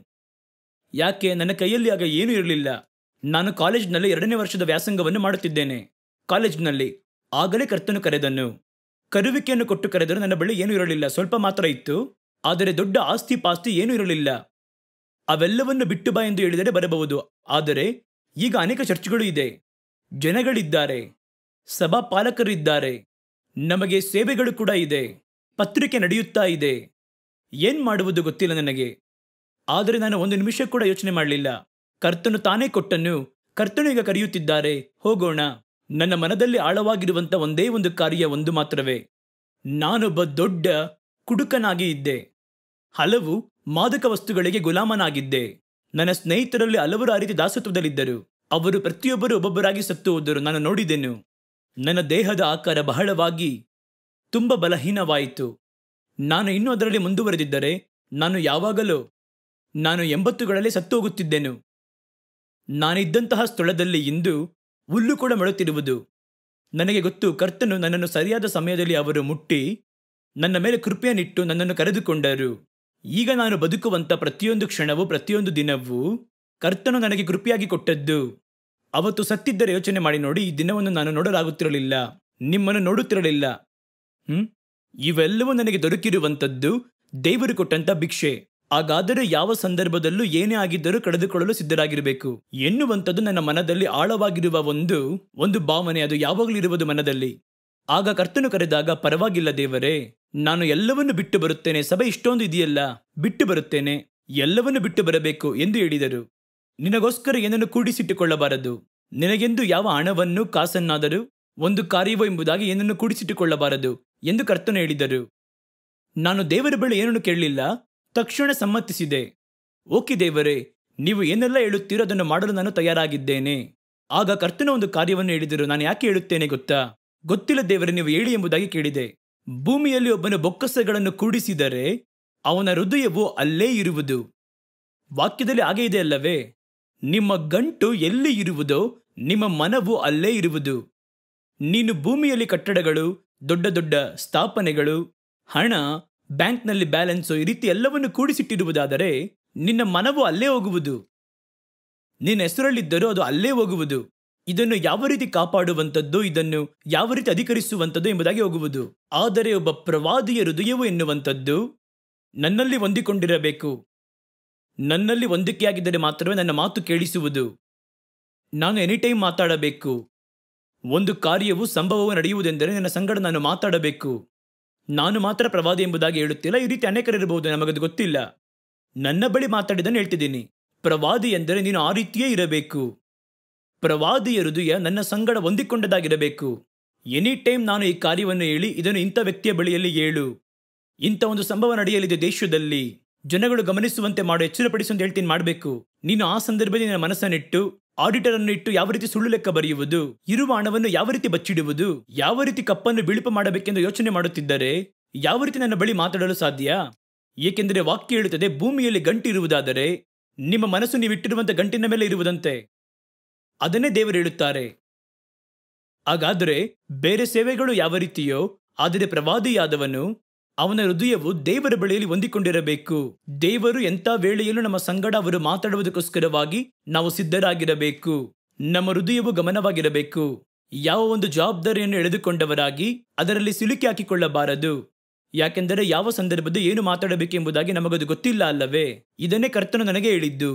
Speaker 2: ಯಾಕೆ? ನನ್ನ ಕೈಯಲ್ಲಿ ಆಗ ಏನೂ ಇರಲಿಲ್ಲ. ನಾನು ಕಾಲೇಜ್ನಲ್ಲಿ 2ನೇ ವರ್ಷದ ವ್ಯಾಸಂಗವನ್ನು ಮಾಡುತ್ತಿದ್ದೇನೆ. ಕಾಲೇಜ್ನಲ್ಲಿ ಆಗಲೇ ಕರ್ತನು ಕರೆದನು. ಕರುವಿಕೆಯನ್ನು ಕೊಟ್ಟು ಕರೆದರೂ ನನ್ನ ಬಳಿ ಏನೂ ಇರಲಿಲ್ಲ, ಸ್ವಲ್ಪ ಮಾತ್ರ ಇತ್ತು. ಆದರೆ ದೊಡ್ಡ ಆಸ್ತಿ ಪಾಸ್ತಿ ಏನೂ ಇರಲಿಲ್ಲ. ಅವೆಲ್ಲವನ್ನು ಬಿಟ್ಟು ಬಾ ಎಂದು ಹೇಳಿದರೆ ಬರಬಹುದು. ಆದರೆ ಈಗ ಅನೇಕ ಚರ್ಚ್ಗಳು ಇದೆ, ಜನಗಳಿದ್ದಾರೆ, ಸಭಾ ಪಾಲಕರಿದ್ದಾರೆ, ನಮಗೆ ಸೇವೆಗಳು ಕೂಡ ಇದೆ, ಪತ್ರಿಕೆ ನಡೆಯುತ್ತಾ ಇದೆ. ಏನ್ ಮಾಡುವುದು ಗೊತ್ತಿಲ್ಲ ನನಗೆ. ಆದರೆ ನಾನು ಒಂದು ನಿಮಿಷ ಕೂಡ ಯೋಚನೆ ಮಾಡಲಿಲ್ಲ. ಕರ್ತನು ತಾನೇ ಕೊಟ್ಟನು. ಕರ್ತನು ಈಗ ಕರೆಯುತ್ತಿದ್ದಾರೆ, ಹೋಗೋಣ. ನನ್ನ ಮನದಲ್ಲಿ ಆಳವಾಗಿರುವಂಥ ಒಂದೇ ಒಂದು ಕಾರ್ಯ, ಒಂದು ಮಾತ್ರವೇ. ನಾನೊಬ್ಬ ದೊಡ್ಡ ಕುಡುಕನಾಗಿ ಇದ್ದೆ. ಹಲವು ಮಾದಕ ವಸ್ತುಗಳಿಗೆ ಗುಲಾಮನಾಗಿದ್ದೆ. ನನ್ನ ಸ್ನೇಹಿತರಲ್ಲಿ ಹಲವರು ಆ ರೀತಿ ದಾಸತ್ವದಲ್ಲಿದ್ದರು. ಅವರು ಪ್ರತಿಯೊಬ್ಬರು ಒಬ್ಬೊಬ್ಬರಾಗಿ ಸತ್ತು ಹೋದರು. ನಾನು ನೋಡಿದೆನು. ನನ್ನ ದೇಹದ ಆಕಾರ ಬಹಳವಾಗಿ ತುಂಬ ಬಲಹೀನವಾಯಿತು. ನಾನು ಇನ್ನೂ ಅದರಲ್ಲಿ ಮುಂದುವರೆದಿದ್ದರೆ ನಾನು ಯಾವಾಗಲೂ 80ಗಳಲ್ಲಿ ಸತ್ತು ಹೋಗುತ್ತಿದ್ದೆನು. ನಾನಿದ್ದಂತಹ ಸ್ಥಳದಲ್ಲಿ ಇಂದು ಹುಲ್ಲು ಕೂಡ ಮೊಳೆತಿರುವುದು. ನನಗೆ ಗೊತ್ತು, ಕರ್ತನು ನನ್ನನ್ನು ಸರಿಯಾದ ಸಮಯದಲ್ಲಿ ಅವರು ಮುಟ್ಟಿ ನನ್ನ ಮೇಲೆ ಕೃಪೆಯನ್ನಿಟ್ಟು ನನ್ನನ್ನು ಕರೆದುಕೊಂಡರು. ಈಗ ನಾನು ಬದುಕುವಂಥ ಪ್ರತಿಯೊಂದು ಕ್ಷಣವೂ, ಪ್ರತಿಯೊಂದು ದಿನವೂ ಕರ್ತನು ನನಗೆ ಕೃಪೆಯಾಗಿ ಕೊಟ್ಟದ್ದು. ಅವತ್ತು ಸತ್ತಿದ್ದರೆ ಯೋಚನೆ ಮಾಡಿ ನೋಡಿ, ಈ ದಿನವನ್ನು ನಾನು ನೋಡಲಾಗುತ್ತಿರಲಿಲ್ಲ, ನಿಮ್ಮನ್ನು ನೋಡುತ್ತಿರಲಿಲ್ಲ. ಇವೆಲ್ಲವೂ ನನಗೆ ದೊರಕಿರುವಂಥದ್ದು ದೇವರು ಕೊಟ್ಟಂತ ಭಿಕ್ಷೆ. ಹಾಗಾದರೆ ಯಾವ ಸಂದರ್ಭದಲ್ಲೂ ಏನೇ ಆಗಿದ್ದರೂ ಕಳೆದುಕೊಳ್ಳಲು ಸಿದ್ಧರಾಗಿರಬೇಕು ಎನ್ನುವಂಥದ್ದು ನನ್ನ ಮನದಲ್ಲಿ ಆಳವಾಗಿರುವ ಒಂದು ಭಾವನೆ. ಅದು ಯಾವಾಗಲೂ ಇರುವುದು ಮನದಲ್ಲಿ. ಆಗ ಕರ್ತನು ಕರೆದಾಗ, ಪರವಾಗಿಲ್ಲ ದೇವರೇ, ನಾನು ಎಲ್ಲವನ್ನು ಬಿಟ್ಟು ಬರುತ್ತೇನೆ. ಸಭೆ ಇಷ್ಟೊಂದು ಇದೆಯಲ್ಲ, ಬಿಟ್ಟು ಬರುತ್ತೇನೆ. ಎಲ್ಲವನ್ನು ಬಿಟ್ಟು ಬರಬೇಕು ಎಂದು ಹೇಳಿದರು. ನಿನಗೋಸ್ಕರ ಏನನ್ನು ಕೂಡಿಸಿಟ್ಟುಕೊಳ್ಳಬಾರದು. ನಿನಗೆಂದು ಯಾವ ಹಣವನ್ನು ಕಾಸನ್ನಾದರೂ ಒಂದು ಕಾರ್ಯವೋ ಎಂಬುದಾಗಿ ಏನನ್ನು ಕೂಡಿಸಿಟ್ಟುಕೊಳ್ಳಬಾರದು ಎಂದು ಕರ್ತನು ಹೇಳಿದರು. ನಾನು ದೇವರ ಬಳಿ ಏನನ್ನು ಕೇಳಲಿಲ್ಲ, ತಕ್ಷಣ ಸಮ್ಮತಿಸಿದೆ. ಓಕೆ ದೇವರೇ, ನೀವು ಏನೆಲ್ಲ ಹೇಳುತ್ತೀರೋ ಅದನ್ನು ಮಾಡಲು ನಾನು ತಯಾರಾಗಿದ್ದೇನೆ. ಆಗ ಕರ್ತನ ಒಂದು ಕಾರ್ಯವನ್ನು ಹೇಳಿದರು. ನಾನು ಯಾಕೆ ಹೇಳುತ್ತೇನೆ ಗೊತ್ತಾ? ಗೊತ್ತಿಲ್ಲ ದೇವರೇ, ನೀವು ಹೇಳಿ ಎಂಬುದಾಗಿ ಕೇಳಿದೆ. ಭೂಮಿಯಲ್ಲಿ ಒಬ್ಬನು ಬೊಕ್ಕಸಗಳನ್ನು ಕೂಡಿಸಿದರೆ ಅವನ ಹೃದಯವು ಅಲ್ಲೇ ಇರುವುದು. ವಾಕ್ಯದಲ್ಲಿ ಹಾಗೆ ಇದೆ ಅಲ್ಲವೇ? ನಿಮ್ಮ ಗಂಟು ಎಲ್ಲಿ ಇರುವುದೋ ನಿಮ್ಮ ಮನವು ಅಲ್ಲೇ ಇರುವುದು. ನೀನು ಭೂಮಿಯಲ್ಲಿ ಕಟ್ಟಡಗಳು, ದೊಡ್ಡ ದೊಡ್ಡ ಸ್ಥಾಪನೆಗಳು, ಹಣ, ಬ್ಯಾಂಕ್ನಲ್ಲಿ ಬ್ಯಾಲೆನ್ಸು, ಈ ರೀತಿ ಎಲ್ಲವನ್ನು ಕೂಡಿಸಿಟ್ಟಿರುವುದಾದರೆ ನಿನ್ನ ಮನವು ಅಲ್ಲೇ ಹೋಗುವುದು. ನಿನ್ನ ಹೆಸರಲ್ಲಿದ್ದರೂ ಅದು ಅಲ್ಲೇ ಹೋಗುವುದು. ಇದನ್ನು ಯಾವ ರೀತಿ ಕಾಪಾಡುವಂಥದ್ದು, ಇದನ್ನು ಯಾವ ರೀತಿ ಅಧಿಕರಿಸುವಂಥದ್ದು ಎಂಬುದಾಗಿ ಹೋಗುವುದು. ಆದರೆ ಒಬ್ಬ ಪ್ರವಾದಿಯ ಹೃದಯವು ಎನ್ನುವಂಥದ್ದು ನನ್ನಲ್ಲಿ ಹೊಂದಿಕೊಂಡಿರಬೇಕು. ನನ್ನಲ್ಲಿ ಹೊಂದಿಕೆಯಾಗಿದ್ದರೆ ಮಾತ್ರವೇ ನನ್ನ ಮಾತು ಕೇಳಿಸುವುದು. ನಾನು ಎನಿಟೈಮ್ ಮಾತಾಡಬೇಕು. ಒಂದು ಕಾರ್ಯವು ಸಂಭವವು ನಡೆಯುವುದೆಂದರೆ ನನ್ನ ಸಂಗಡ ನಾನು ಮಾತಾಡಬೇಕು. ನಾನು ಮಾತ್ರ ಪ್ರವಾದಿ ಎಂಬುದಾಗಿ ಹೇಳುತ್ತಿಲ್ಲ, ಈ ರೀತಿ ಅನೇಕರಿರಬಹುದು, ನಮಗದು ಗೊತ್ತಿಲ್ಲ. ನನ್ನ ಬಳಿ ಮಾತಾಡಿದನ್ನು ಹೇಳ್ತಿದ್ದೀನಿ. ಪ್ರವಾದಿ ಎಂದರೆ ನೀನು ಆ ರೀತಿಯೇ ಇರಬೇಕು. ಪ್ರವಾದಿಯ ಹೃದಯ ನನ್ನ ಸಂಗಡ ಹೊಂದಿಕೊಂಡದಾಗಿರಬೇಕು. ಎನಿ ಟೈಮ್ ನಾನು ಈ ಕಾರ್ಯವನ್ನು ಹೇಳಿ, ಇದನ್ನು ಇಂಥ ವ್ಯಕ್ತಿಯ ಬಳಿಯಲ್ಲಿ ಹೇಳು, ಇಂಥ ಒಂದು ಸಂಭವ ನಡೆಯಲಿದೆ ದೇಶದಲ್ಲಿ, ಜನಗಳು ಗಮನಿಸುವಂತೆ ಮಾಡು, ಎಚ್ಚರಪಡಿಸುವಂತೆ ಹೇಳ್ತೀನಿ ಮಾಡಬೇಕು. ನೀನು ಆ ಸಂದರ್ಭದಲ್ಲಿ ನಿನ್ನ ಮನಸ್ಸನ್ನಿಟ್ಟು, ಆಡಿಟರ್ ಅನ್ನು ಇಟ್ಟು ಯಾವ ರೀತಿ ಸುಳ್ಳು ಲೆಕ್ಕ ಬರೆಯುವುದು, ಇರುವ ಹಣವನ್ನು ಯಾವ ರೀತಿ ಬಚ್ಚಿಡುವುದು, ಯಾವ ರೀತಿ ಕಪ್ಪನ್ನು ಬಿಳುಪು ಮಾಡಬೇಕೆಂದು ಯೋಚನೆ ಮಾಡುತ್ತಿದ್ದರೆ ಯಾವ ರೀತಿ ನನ್ನ ಬಳಿ ಮಾತಾಡಲು ಸಾಧ್ಯ? ಏಕೆಂದರೆ ವಾಕ್ಯ ಹೇಳುತ್ತದೆ, ಭೂಮಿಯಲ್ಲಿ ಗಂಟಿರುವುದಾದರೆ ನಿಮ್ಮ ಮನಸ್ಸು ನೀವಿಟ್ಟಿರುವಂಥ ಗಂಟಿನ ಮೇಲೆ ಇರುವುದಂತೆ. ಅದನ್ನೇ ದೇವರು ಹೇಳುತ್ತಾರೆ. ಹಾಗಾದರೆ ಬೇರೆ ಸೇವೆಗಳು ಯಾವ ರೀತಿಯೋ, ಆದರೆ ಪ್ರವಾದಿಯಾದವನು ಅವನ ಹೃದಯವು ದೇವರ ಬಳಿಯಲ್ಲಿ ಹೊಂದಿಕೊಂಡಿರಬೇಕು. ದೇವರು ಎಂಥ ವೇಳೆಯಲ್ಲೂ ನಮ್ಮ ಸಂಗಡ ಅವರು ಮಾತಾಡುವುದಕ್ಕೋಸ್ಕರವಾಗಿ ನಾವು ಸಿದ್ಧರಾಗಿರಬೇಕು. ನಮ್ಮ ಹೃದಯವು ಗಮನವಾಗಿರಬೇಕು. ಯಾವ ಒಂದು ಜವಾಬ್ದಾರಿಯನ್ನು ಎಳೆದುಕೊಂಡವರಾಗಿ ಅದರಲ್ಲಿ ಸಿಲುಕಿ ಹಾಕಿಕೊಳ್ಳಬಾರದು. ಯಾಕೆಂದರೆ ಯಾವ ಸಂದರ್ಭದಲ್ಲಿ ಏನು ಮಾತಾಡಬೇಕೆಂಬುದಾಗಿ ನಮಗದು ಗೊತ್ತಿಲ್ಲ ಅಲ್ಲವೇ? ಇದನ್ನೇ ಕರ್ತನು ನನಗೆ ಹೇಳಿದ್ದು.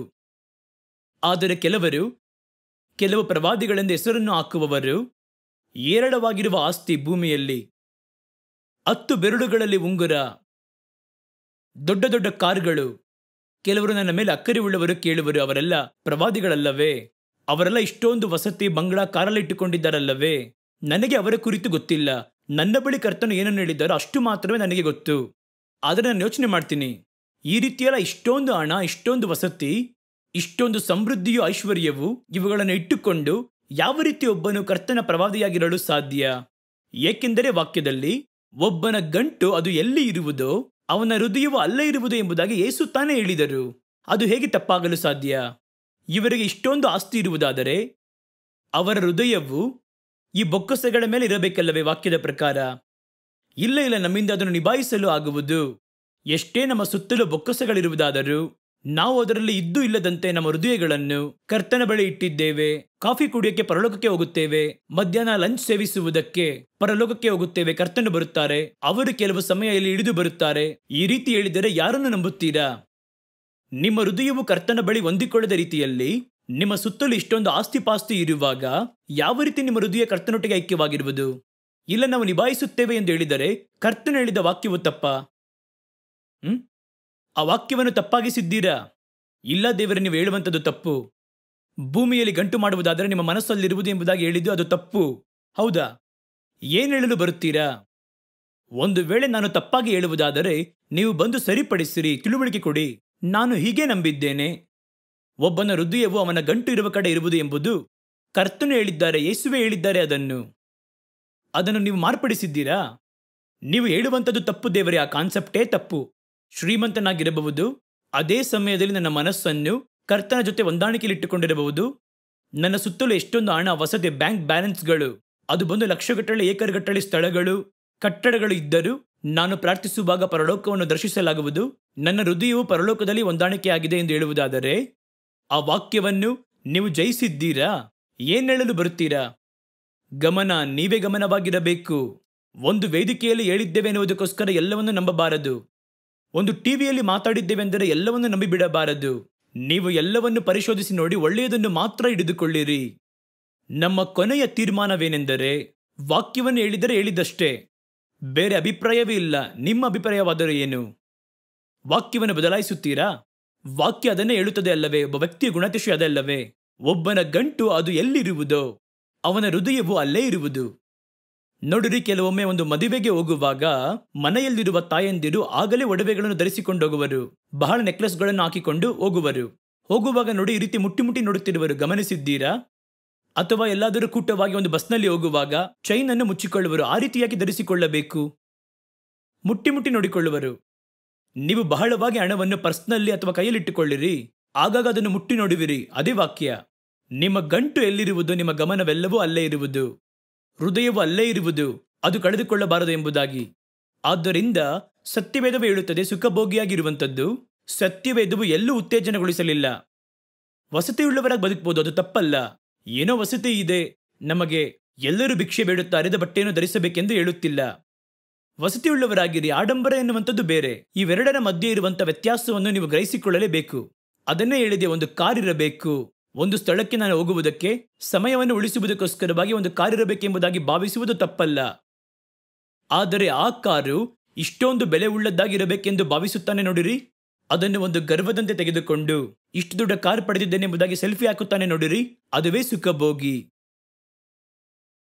Speaker 2: ಆದರೆ ಕೆಲವು ಪ್ರವಾದಿಗಳೆಂದು ಹೆಸರನ್ನು ಹಾಕುವವರು ಏರಳವಾಗಿರುವ ಆಸ್ತಿ ಭೂಮಿಯಲ್ಲಿ, 10 ಬೆರಳುಗಳಲ್ಲಿ ಉಂಗುರ, ದೊಡ್ಡ ದೊಡ್ಡ ಕಾರುಗಳು. ಕೆಲವರು ನನ್ನ ಮೇಲೆ ಅಕ್ಕರೆ ಉಳ್ಳವರು ಕೇಳುವರು, ಅವರೆಲ್ಲ ಪ್ರವಾದಿಗಳಲ್ಲವೇ? ಅವರೆಲ್ಲ ಇಷ್ಟೊಂದು ವಸತಿ ಬಂಗ್ಲಾ ಕಾರಲ್ಲಿ ಇಟ್ಟುಕೊಂಡಿದ್ದಾರಲ್ಲವೇ? ನನಗೆ ಅವರ ಕುರಿತು ಗೊತ್ತಿಲ್ಲ. ನನ್ನ ಬಳಿ ಕರ್ತನು ಏನನ್ನು ಹೇಳಿದ್ದಾರೋ ಅಷ್ಟು ಮಾತ್ರವೇ ನನಗೆ ಗೊತ್ತು. ಆದರೆ ನಾನು ಯೋಚನೆ ಮಾಡ್ತೀನಿ, ಈ ರೀತಿಯಲ್ಲ ಇಷ್ಟೊಂದು ಹಣ, ಇಷ್ಟೊಂದು ವಸತಿ, ಇಷ್ಟೊಂದು ಸಮೃದ್ಧಿಯು ಐಶ್ವರ್ಯವು ಇವುಗಳನ್ನು ಇಟ್ಟುಕೊಂಡು ಯಾವ ರೀತಿ ಒಬ್ಬನು ಕರ್ತನ ಪ್ರವಾದಿಯಾಗಿರಲು ಸಾಧ್ಯ? ಏಕೆಂದರೆ ವಾಕ್ಯದಲ್ಲಿ ಒಬ್ಬನ ಗಂಟು ಅದು ಎಲ್ಲಿ ಇರುವುದೋ ಅವನ ಹೃದಯವು ಅಲ್ಲೇ ಇರುವುದು ಎಂಬುದಾಗಿ ಯೇಸು ತಾನೇ ಹೇಳಿದರು. ಅದು ಹೇಗೆ ತಪ್ಪಾಗಲು ಸಾಧ್ಯ? ಇವರಿಗೆ ಇಷ್ಟೊಂದು ಆಸ್ತಿ ಇರುವುದಾದರೆ ಅವರ ಹೃದಯವು ಈ ಬೊಕ್ಕಸಗಳ ಮೇಲೆ ಇರಬೇಕಲ್ಲವೇ ವಾಕ್ಯದ ಪ್ರಕಾರ? ಇಲ್ಲ, ನಮ್ಮಿಂದ ಅದನ್ನು ನಿಭಾಯಿಸಲು ಆಗುವುದು. ಎಷ್ಟೇ ನಮ್ಮ ಸುತ್ತಲೂ ಬೊಕ್ಕಸಗಳಿರುವುದಾದರೂ ನಾವು ಅದರಲ್ಲಿ ಇದ್ದೂ ಇಲ್ಲದಂತೆ ನಮ್ಮ ಹೃದಯಗಳನ್ನು ಕರ್ತನ ಬಳಿ ಇಟ್ಟಿದ್ದೇವೆ. ಕಾಫಿ ಕುಡಿಯೋಕೆ ಪರಲೋಕಕ್ಕೆ ಹೋಗುತ್ತೇವೆ, ಮಧ್ಯಾಹ್ನ ಲಂಚ್ ಸೇವಿಸುವುದಕ್ಕೆ ಪರಲೋಕಕ್ಕೆ ಹೋಗುತ್ತೇವೆ, ಕರ್ತನು ಬರುತ್ತಾರೆ, ಅವರು ಕೆಲವು ಸಮಯ ಇಲ್ಲಿ ಇಳಿದು ಬರುತ್ತಾರೆ. ಈ ರೀತಿ ಹೇಳಿದರೆ ಯಾರನ್ನು ನಂಬುತ್ತೀರಾ? ನಿಮ್ಮ ಹೃದಯವು ಕರ್ತನ ಬಳಿ ಹೊಂದಿಕೊಳ್ಳದ ರೀತಿಯಲ್ಲಿ ನಿಮ್ಮ ಸುತ್ತಲೂ ಇಷ್ಟೊಂದು ಆಸ್ತಿ ಪಾಸ್ತಿ ಇರುವಾಗ ಯಾವ ರೀತಿ ನಿಮ್ಮ ಹೃದಯ ಕರ್ತನೊಟ್ಟಿಗೆ ಐಕ್ಯವಾಗಿರುವುದು? ಇಲ್ಲ, ನಾವು ನಿಭಾಯಿಸುತ್ತೇವೆ ಎಂದು ಹೇಳಿದರೆ ಕರ್ತನು ಹೇಳಿದ ವಾಕ್ಯವು ತಪ್ಪ? ಆ ವಾಕ್ಯವನ್ನು ತಪ್ಪಾಗಿಸಿದ್ದೀರಾ? ಇಲ್ಲ ದೇವರೇ, ನೀವು ಹೇಳುವಂಥದ್ದು ತಪ್ಪು. ಭೂಮಿಯಲ್ಲಿ ಗಂಟು ಮಾಡುವುದಾದರೆ ನಿಮ್ಮ ಮನಸ್ಸಲ್ಲಿರುವುದು ಎಂಬುದಾಗಿ ಹೇಳಿದ್ದು ಅದು ತಪ್ಪು. ಹೌದಾ? ಏನು ಹೇಳಲು ಬರುತ್ತೀರಾ? ಒಂದು ವೇಳೆ ನಾನು ತಪ್ಪಾಗಿ ಹೇಳುವುದಾದರೆ ನೀವು ಬಂದು ಸರಿಪಡಿಸಿರಿ, ತಿಳುವಳಿಕೆ ಕೊಡಿ. ನಾನು ಹೀಗೆ ನಂಬಿದ್ದೇನೆ, ಒಬ್ಬನ ಹೃದಯವು ಅವನ ಗಂಟು ಇರುವ ಕಡೆ ಇರುವುದು ಎಂಬುದು ಕರ್ತನು ಹೇಳಿದ್ದಾರೆ, ಯೇಸುವೆ ಹೇಳಿದ್ದಾರೆ. ಅದನ್ನು ನೀವು ಮಾರ್ಪಡಿಸಿದ್ದೀರಾ? ನೀವು ಹೇಳುವಂಥದ್ದು ತಪ್ಪು ದೇವರೇ, ಆ ಕಾನ್ಸೆಪ್ಟೇ ತಪ್ಪು. ಶ್ರೀಮಂತನಾಗಿರಬಹುದು, ಅದೇ ಸಮಯದಲ್ಲಿ ನನ್ನ ಮನಸ್ಸನ್ನು ಕರ್ತನ ಜೊತೆ ಹೊಂದಾಣಿಕೆಯಲ್ಲಿಟ್ಟುಕೊಂಡಿರಬಹುದು. ನನ್ನ ಸುತ್ತಲೂ ಎಷ್ಟೊಂದು ಹಣ, ವಸತಿ, ಬ್ಯಾಂಕ್ ಬ್ಯಾಲೆನ್ಸ್ಗಳು, ಅದು ಬಂದು ಲಕ್ಷಗಟ್ಟಲೆ ಏಕರ್ಗಟ್ಟಲೆ ಸ್ಥಳಗಳು, ಕಟ್ಟಡಗಳು ಇದ್ದರೂ ನಾನು ಪ್ರಾರ್ಥಿಸುವಾಗ ಪರಲೋಕವನ್ನು ದರ್ಶಿಸಲಾಗುವುದು. ನನ್ನ ಹೃದಯವು ಪರಲೋಕದಲ್ಲಿ ಹೊಂದಾಣಿಕೆಯಾಗಿದೆ ಎಂದು ಹೇಳುವುದಾದರೆ ಆ ವಾಕ್ಯವನ್ನು ನೀವು ಜಯಿಸಿದ್ದೀರಾ? ಏನ್ ಹೇಳಲು ಬರುತ್ತೀರಾ? ನೀವೇ ಗಮನವಾಗಿರಬೇಕು. ಒಂದು ವೇದಿಕೆಯಲ್ಲಿ ಹೇಳಿದ್ದೇವೆ ಎನ್ನುವುದಕ್ಕೋಸ್ಕರ ಎಲ್ಲವನ್ನೂ ನಂಬಬಾರದು. ಒಂದು ಟಿವಿಯಲ್ಲಿ ಮಾತಾಡಿದ್ದೇವೆಂದರೆ ಎಲ್ಲವನ್ನೂ ನಂಬಿಬಿಡಬಾರದು. ನೀವು ಎಲ್ಲವನ್ನು ಪರಿಶೋಧಿಸಿ ನೋಡಿ, ಒಳ್ಳೆಯದನ್ನು ಮಾತ್ರ ಹಿಡಿದುಕೊಳ್ಳಿರಿ. ನಮ್ಮ ಕೊನೆಯ ತೀರ್ಮಾನವೇನೆಂದರೆ ವಾಕ್ಯವನ್ನು ಹೇಳಿದರೆ ಹೇಳಿದಷ್ಟೇ, ಬೇರೆ ಅಭಿಪ್ರಾಯವೇ ಇಲ್ಲ. ನಿಮ್ಮ ಅಭಿಪ್ರಾಯವಾದರೂ ಏನು? ವಾಕ್ಯವನ್ನು ಬದಲಾಯಿಸುತ್ತೀರಾ? ವಾಕ್ಯ ಅದನ್ನೇ ಹೇಳುತ್ತದೆ ಅಲ್ಲವೇ? ಒಬ್ಬ ವ್ಯಕ್ತಿಯ ಗುಣಾತಿಶಯ ಅದಲ್ಲವೇ? ಒಬ್ಬನ ಗಂಟು ಅದು ಎಲ್ಲಿರುವುದೋ ಅವನ ಹೃದಯವು ಅಲ್ಲೇ ಇರುವುದು. ನೋಡಿರಿ, ಕೆಲವೊಮ್ಮೆ ಒಂದು ಮದುವೆಗೆ ಹೋಗುವಾಗ ಮನೆಯಲ್ಲಿರುವ ತಾಯಂದಿರು ಆಗಲೇ ಒಡವೆಗಳನ್ನು ಧರಿಸಿಕೊಂಡು ಹೋಗುವರು, ಬಹಳ ನೆಕ್ಲೆಸ್ಗಳನ್ನು ಹಾಕಿಕೊಂಡು ಹೋಗುವರು. ಹೋಗುವಾಗ ನೋಡಿ, ಈ ರೀತಿ ಮುಟ್ಟಿ ಮುಟ್ಟಿ ನೋಡುತ್ತಿರುವರು, ಗಮನಿಸಿದ್ದೀರಾ? ಅಥವಾ ಎಲ್ಲಾದರೂ ಕೂಟವಾಗಿ ಒಂದು ಬಸ್ನಲ್ಲಿ ಹೋಗುವಾಗ ಚೈನ್ ಅನ್ನು ಮುಚ್ಚಿಕೊಳ್ಳುವರು. ಆ ರೀತಿಯಾಗಿ ಧರಿಸಿಕೊಳ್ಳಬೇಕು, ಮುಟ್ಟಿ ಮುಟ್ಟಿ ನೋಡಿಕೊಳ್ಳುವರು. ನೀವು ಬಹಳವಾಗಿ ಹಣವನ್ನು ಪರ್ಸ್ನಲ್ಲಿ ಅಥವಾ ಕೈಯಲ್ಲಿಟ್ಟುಕೊಳ್ಳಿರಿ, ಆಗಾಗ ಅದನ್ನು ಮುಟ್ಟಿ ನೋಡುವಿರಿ. ಅದೇ ವಾಕ್ಯ. ನಿಮ್ಮ ಗಂಟು ಎಲ್ಲಿರುವುದು ನಿಮ್ಮ ಗಮನವೆಲ್ಲವೂ ಅಲ್ಲೇ ಇರುವುದು, ಹೃದಯವು ಅಲ್ಲೇ ಇರುವುದು, ಅದು ಕಳೆದುಕೊಳ್ಳಬಾರದು ಎಂಬುದಾಗಿ. ಆದ್ದರಿಂದ ಸತ್ಯವೇದವೇ ಹೇಳುತ್ತದೆ, ಸುಖಭೋಗಿಯಾಗಿರುವಂಥದ್ದು. ಸತ್ಯವೇದವು ಎಲ್ಲೂ ಉತ್ತೇಜನಗೊಳಿಸಲಿಲ್ಲ. ವಸತಿಯುಳ್ಳವರಾಗಿ ಬದುಕಬಹುದು, ಅದು ತಪ್ಪಲ್ಲ. ಏನೋ ವಸತಿ ಇದೆ, ನಮಗೆ ಎಲ್ಲರೂ ಭಿಕ್ಷೆ ಬೇಡುತ್ತಾರೆ, ಅರಿದ ಬಟ್ಟೆಯನ್ನು ಧರಿಸಬೇಕೆಂದು ಹೇಳುತ್ತಿಲ್ಲ. ವಸತಿಯುಳ್ಳವರಾಗಿರಿ. ಆಡಂಬರ ಎನ್ನುವಂಥದ್ದು ಬೇರೆ. ಇವೆರಡರ ಮಧ್ಯೆ ಇರುವಂಥ ವ್ಯತ್ಯಾಸವನ್ನು ನೀವು ಗ್ರಹಿಸಿಕೊಳ್ಳಲೇಬೇಕು. ಅದನ್ನೇ ಹೇಳಿದೆ, ಒಂದು ಕಾರ್ ಇರಬೇಕು. ಒಂದು ಸ್ಥಳಕ್ಕೆ ನಾನು ಹೋಗುವುದಕ್ಕೆ ಸಮಯವನ್ನು ಉಳಿಸುವುದಕ್ಕೋಸ್ಕರವಾಗಿ ಒಂದು ಕಾರ್ ಇರಬೇಕೆಂಬುದಾಗಿ ಭಾವಿಸುವುದು ತಪ್ಪಲ್ಲ. ಆದರೆ ಆ ಕಾರು ಇಷ್ಟೊಂದು ಬೆಲೆ ಉಳ್ಳದ್ದಾಗಿರಬೇಕೆಂದು ಭಾವಿಸುತ್ತಾನೆ ನೋಡಿರಿ. ಅದನ್ನು ಒಂದು ಗರ್ವದಂತೆ ತೆಗೆದುಕೊಂಡು ಇಷ್ಟು ದೊಡ್ಡ ಕಾರ್ ಪಡೆದಿದ್ದೇನೆ ಎಂಬುದಾಗಿ ಸೆಲ್ಫಿ ಹಾಕುತ್ತಾನೆ ನೋಡಿರಿ, ಅದುವೇ ಸುಖಭೋಗಿ.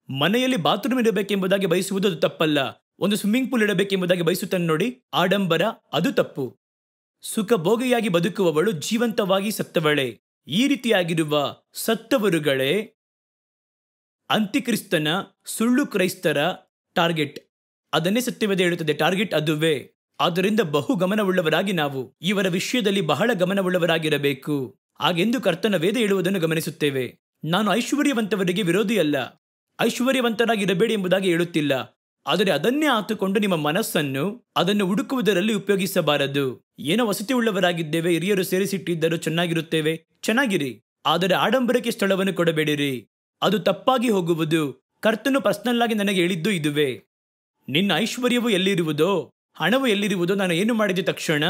Speaker 2: ಮನೆಯಲ್ಲಿ ಬಾತ್ರೂಮ್ ಇರಬೇಕೆಂಬುದಾಗಿ ಬಯಸುವುದು ಅದು ತಪ್ಪಲ್ಲ. ಒಂದು ಸ್ವಿಮ್ಮಿಂಗ್ ಪೂಲ್ ಇಡಬೇಕೆಂಬುದಾಗಿ ಬಯಸುತ್ತಾನೆ ನೋಡಿ, ಆಡಂಬರ, ಅದು ತಪ್ಪು. ಸುಖಭೋಗಿಯಾಗಿ ಬದುಕುವವಳು ಜೀವಂತವಾಗಿ ಸತ್ತವಳೆ. ಈ ರೀತಿಯಾಗಿರುವ ಸತ್ತವರುಗಳೇ ಅಂತ್ಯಕ್ರಿಸ್ತನ, ಸುಳ್ಳು ಕ್ರೈಸ್ತರ ಟಾರ್ಗೆಟ್. ಅದನ್ನೇ ಸತ್ಯವೇದ ಹೇಳುತ್ತದೆ, ಟಾರ್ಗೆಟ್ ಅದುವೇ. ಆದ್ದರಿಂದ ಬಹು ಗಮನವುಳ್ಳವರಾಗಿ ನಾವು ಇವರ ವಿಷಯದಲ್ಲಿ ಬಹಳ ಗಮನವುಳ್ಳವರಾಗಿರಬೇಕು. ಹಾಗೆಂದು ಕರ್ತನ ವೇದ ಹೇಳುವುದನ್ನು ಗಮನಿಸುತ್ತೇವೆ. ನಾನು ಐಶ್ವರ್ಯವಂತವರಿಗೆ ವಿರೋಧಿಯಲ್ಲ, ಐಶ್ವರ್ಯವಂತರಾಗಿರಬೇಡಿ ಎಂಬುದಾಗಿ ಹೇಳುತ್ತಿಲ್ಲ. ಆದರೆ ಅದನ್ನೇ ಆತುಕೊಂಡು ನಿಮ್ಮ ಮನಸ್ಸನ್ನು ಅದನ್ನು ಹುಡುಕುವುದರಲ್ಲಿ ಉಪಯೋಗಿಸಬಾರದು. ಏನೋ ವಸತಿ ಉಳ್ಳವರಾಗಿದ್ದೇವೆ, ಹಿರಿಯರು ಸೇರಿಸಿಟ್ಟಿದ್ದರೂ ಚೆನ್ನಾಗಿರುತ್ತೇವೆ, ಚೆನ್ನಾಗಿರಿ. ಆದರೆ ಆಡಂಬರಕ್ಕೆ ಸ್ಥಳವನ್ನು ಕೊಡಬೇಡಿರಿ, ಅದು ತಪ್ಪಾಗಿ ಹೋಗುವುದು. ಕರ್ತನು ಪರ್ಸನಲ್ ಆಗಿ ನನಗೆ ಹೇಳಿದ್ದು ಇದುವೇ. ನಿನ್ನ ಐಶ್ವರ್ಯವು ಎಲ್ಲಿರುವುದೋ, ಹಣವು ಎಲ್ಲಿರುವುದೋ, ನಾನು ಏನು ಮಾಡಿದ ತಕ್ಷಣ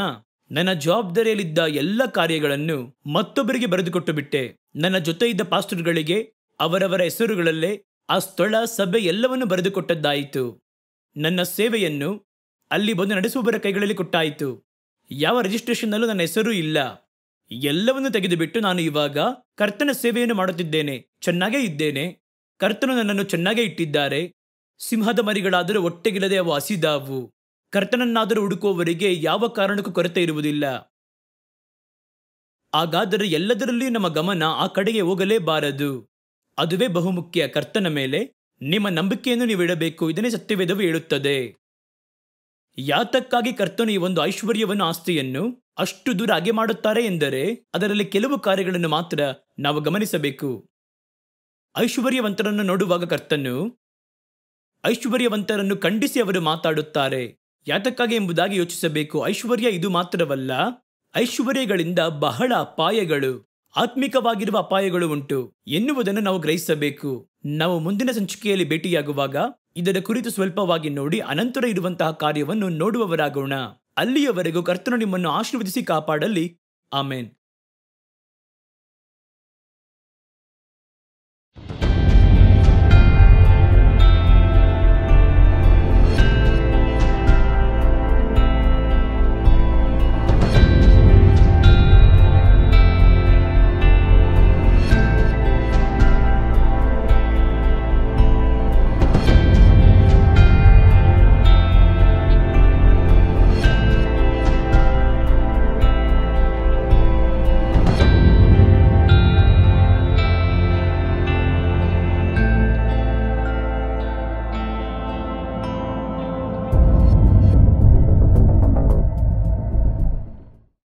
Speaker 2: ನನ್ನ ಜವಾಬ್ದಾರಿಯಲ್ಲಿದ್ದ ಎಲ್ಲ ಕಾರ್ಯಗಳನ್ನು ಮತ್ತೊಬ್ಬರಿಗೆ ಬರೆದುಕೊಟ್ಟು ಬಿಟ್ಟೆ. ನನ್ನ ಜೊತೆ ಇದ್ದ ಪಾಸ್ಟರ್ಗಳಿಗೆ ಅವರವರ ಹೆಸರುಗಳಲ್ಲೇ ಆ ಸ್ಥಳ, ಸಭೆ ಎಲ್ಲವನ್ನು ಬರೆದುಕೊಟ್ಟದ್ದಾಯಿತು. ನನ್ನ ಸೇವೆಯನ್ನು ಅಲ್ಲಿ ಬಂದು ನಡೆಸುವವರ ಕೈಗಳಲ್ಲಿ ಕೊಟ್ಟಾಯಿತು. ಯಾವ ರಿಜಿಸ್ಟ್ರೇಷನ್ನಲ್ಲೂ ನನ್ನ ಹೆಸರು ಇಲ್ಲ. ಎಲ್ಲವನ್ನು ತೆಗೆದುಬಿಟ್ಟು ನಾನು ಇವಾಗ ಕರ್ತನ ಸೇವೆಯನ್ನು ಮಾಡುತ್ತಿದ್ದೇನೆ, ಚೆನ್ನಾಗೇ ಇದ್ದೇನೆ. ಕರ್ತನು ನನ್ನನ್ನು ಚೆನ್ನಾಗೇ ಇಟ್ಟಿದ್ದಾರೆ. ಸಿಂಹದ ಮರಿಗಳಾದರೂ ಹೊಟ್ಟೆಗಿಲ್ಲದೆ ಅವು ಹಸಿದಾವು. ಕರ್ತನನ್ನಾದರೂ ಹುಡುಕುವವರಿಗೆ ಯಾವ ಕಾರಣಕ್ಕೂ ಕೊರತೆ ಇರುವುದಿಲ್ಲ. ಹಾಗಾದರೆ ಎಲ್ಲದರಲ್ಲಿಯೂ ನಮ್ಮ ಗಮನ ಆ ಕಡೆಗೆ ಹೋಗಲೇಬಾರದು. ಅದುವೇ ಬಹುಮುಖ್ಯ. ಕರ್ತನ ಮೇಲೆ ನಿಮ್ಮ ನಂಬಿಕೆಯನ್ನು ನೀವು ಇಡಬೇಕು. ಇದನ್ನೇ ಸತ್ಯವೇದವು ಹೇಳುತ್ತದೆ. ಯಾತಕ್ಕಾಗಿ ಕರ್ತನು ಈ ಒಂದು ಐಶ್ವರ್ಯವನ್ನು, ಆಸ್ತಿಯನ್ನು ಅಷ್ಟು ದೂರ ಹಾಗೆ ಮಾಡುತ್ತಾರೆ ಎಂದರೆ ಅದರಲ್ಲಿ ಕೆಲವು ಕಾರ್ಯಗಳನ್ನು ಮಾತ್ರ ನಾವು ಗಮನಿಸಬೇಕು. ಐಶ್ವರ್ಯವಂತರನ್ನು ನೋಡುವಾಗ ಕರ್ತನು ಐಶ್ವರ್ಯವಂತರನ್ನು ಖಂಡಿಸಿ ಅವರು ಮಾತಾಡುತ್ತಾರೆ. ಯಾತಕ್ಕಾಗಿ ಎಂಬುದಾಗಿ ಯೋಚಿಸಬೇಕು. ಐಶ್ವರ್ಯ ಇದು ಮಾತ್ರವಲ್ಲ, ಐಶ್ವರ್ಯಗಳಿಂದ ಬಹಳ ಅಪಾಯಗಳು, ಆತ್ಮಿಕವಾಗಿರುವ ಅಪಾಯಗಳು ಉಂಟು ಎನ್ನುವುದನ್ನು ನಾವು ಗ್ರಹಿಸಬೇಕು. ನಾವು ಮುಂದಿನ ಸಂಚಿಕೆಯಲ್ಲಿ ಭೇಟಿಯಾಗುವಾಗ ಇದರ ಕುರಿತು ಸ್ವಲ್ಪವಾಗಿ ನೋಡಿ ಅನಂತರ ಇರುವಂತಹ ಕಾರ್ಯವನ್ನು ನೋಡುವವರಾಗೋಣ. ಅಲ್ಲಿಯವರೆಗೂ ಕರ್ತನು ನಿಮ್ಮನ್ನು ಆಶೀರ್ವದಿಸಿ ಕಾಪಾಡಲಿ. ಆಮೇನ್.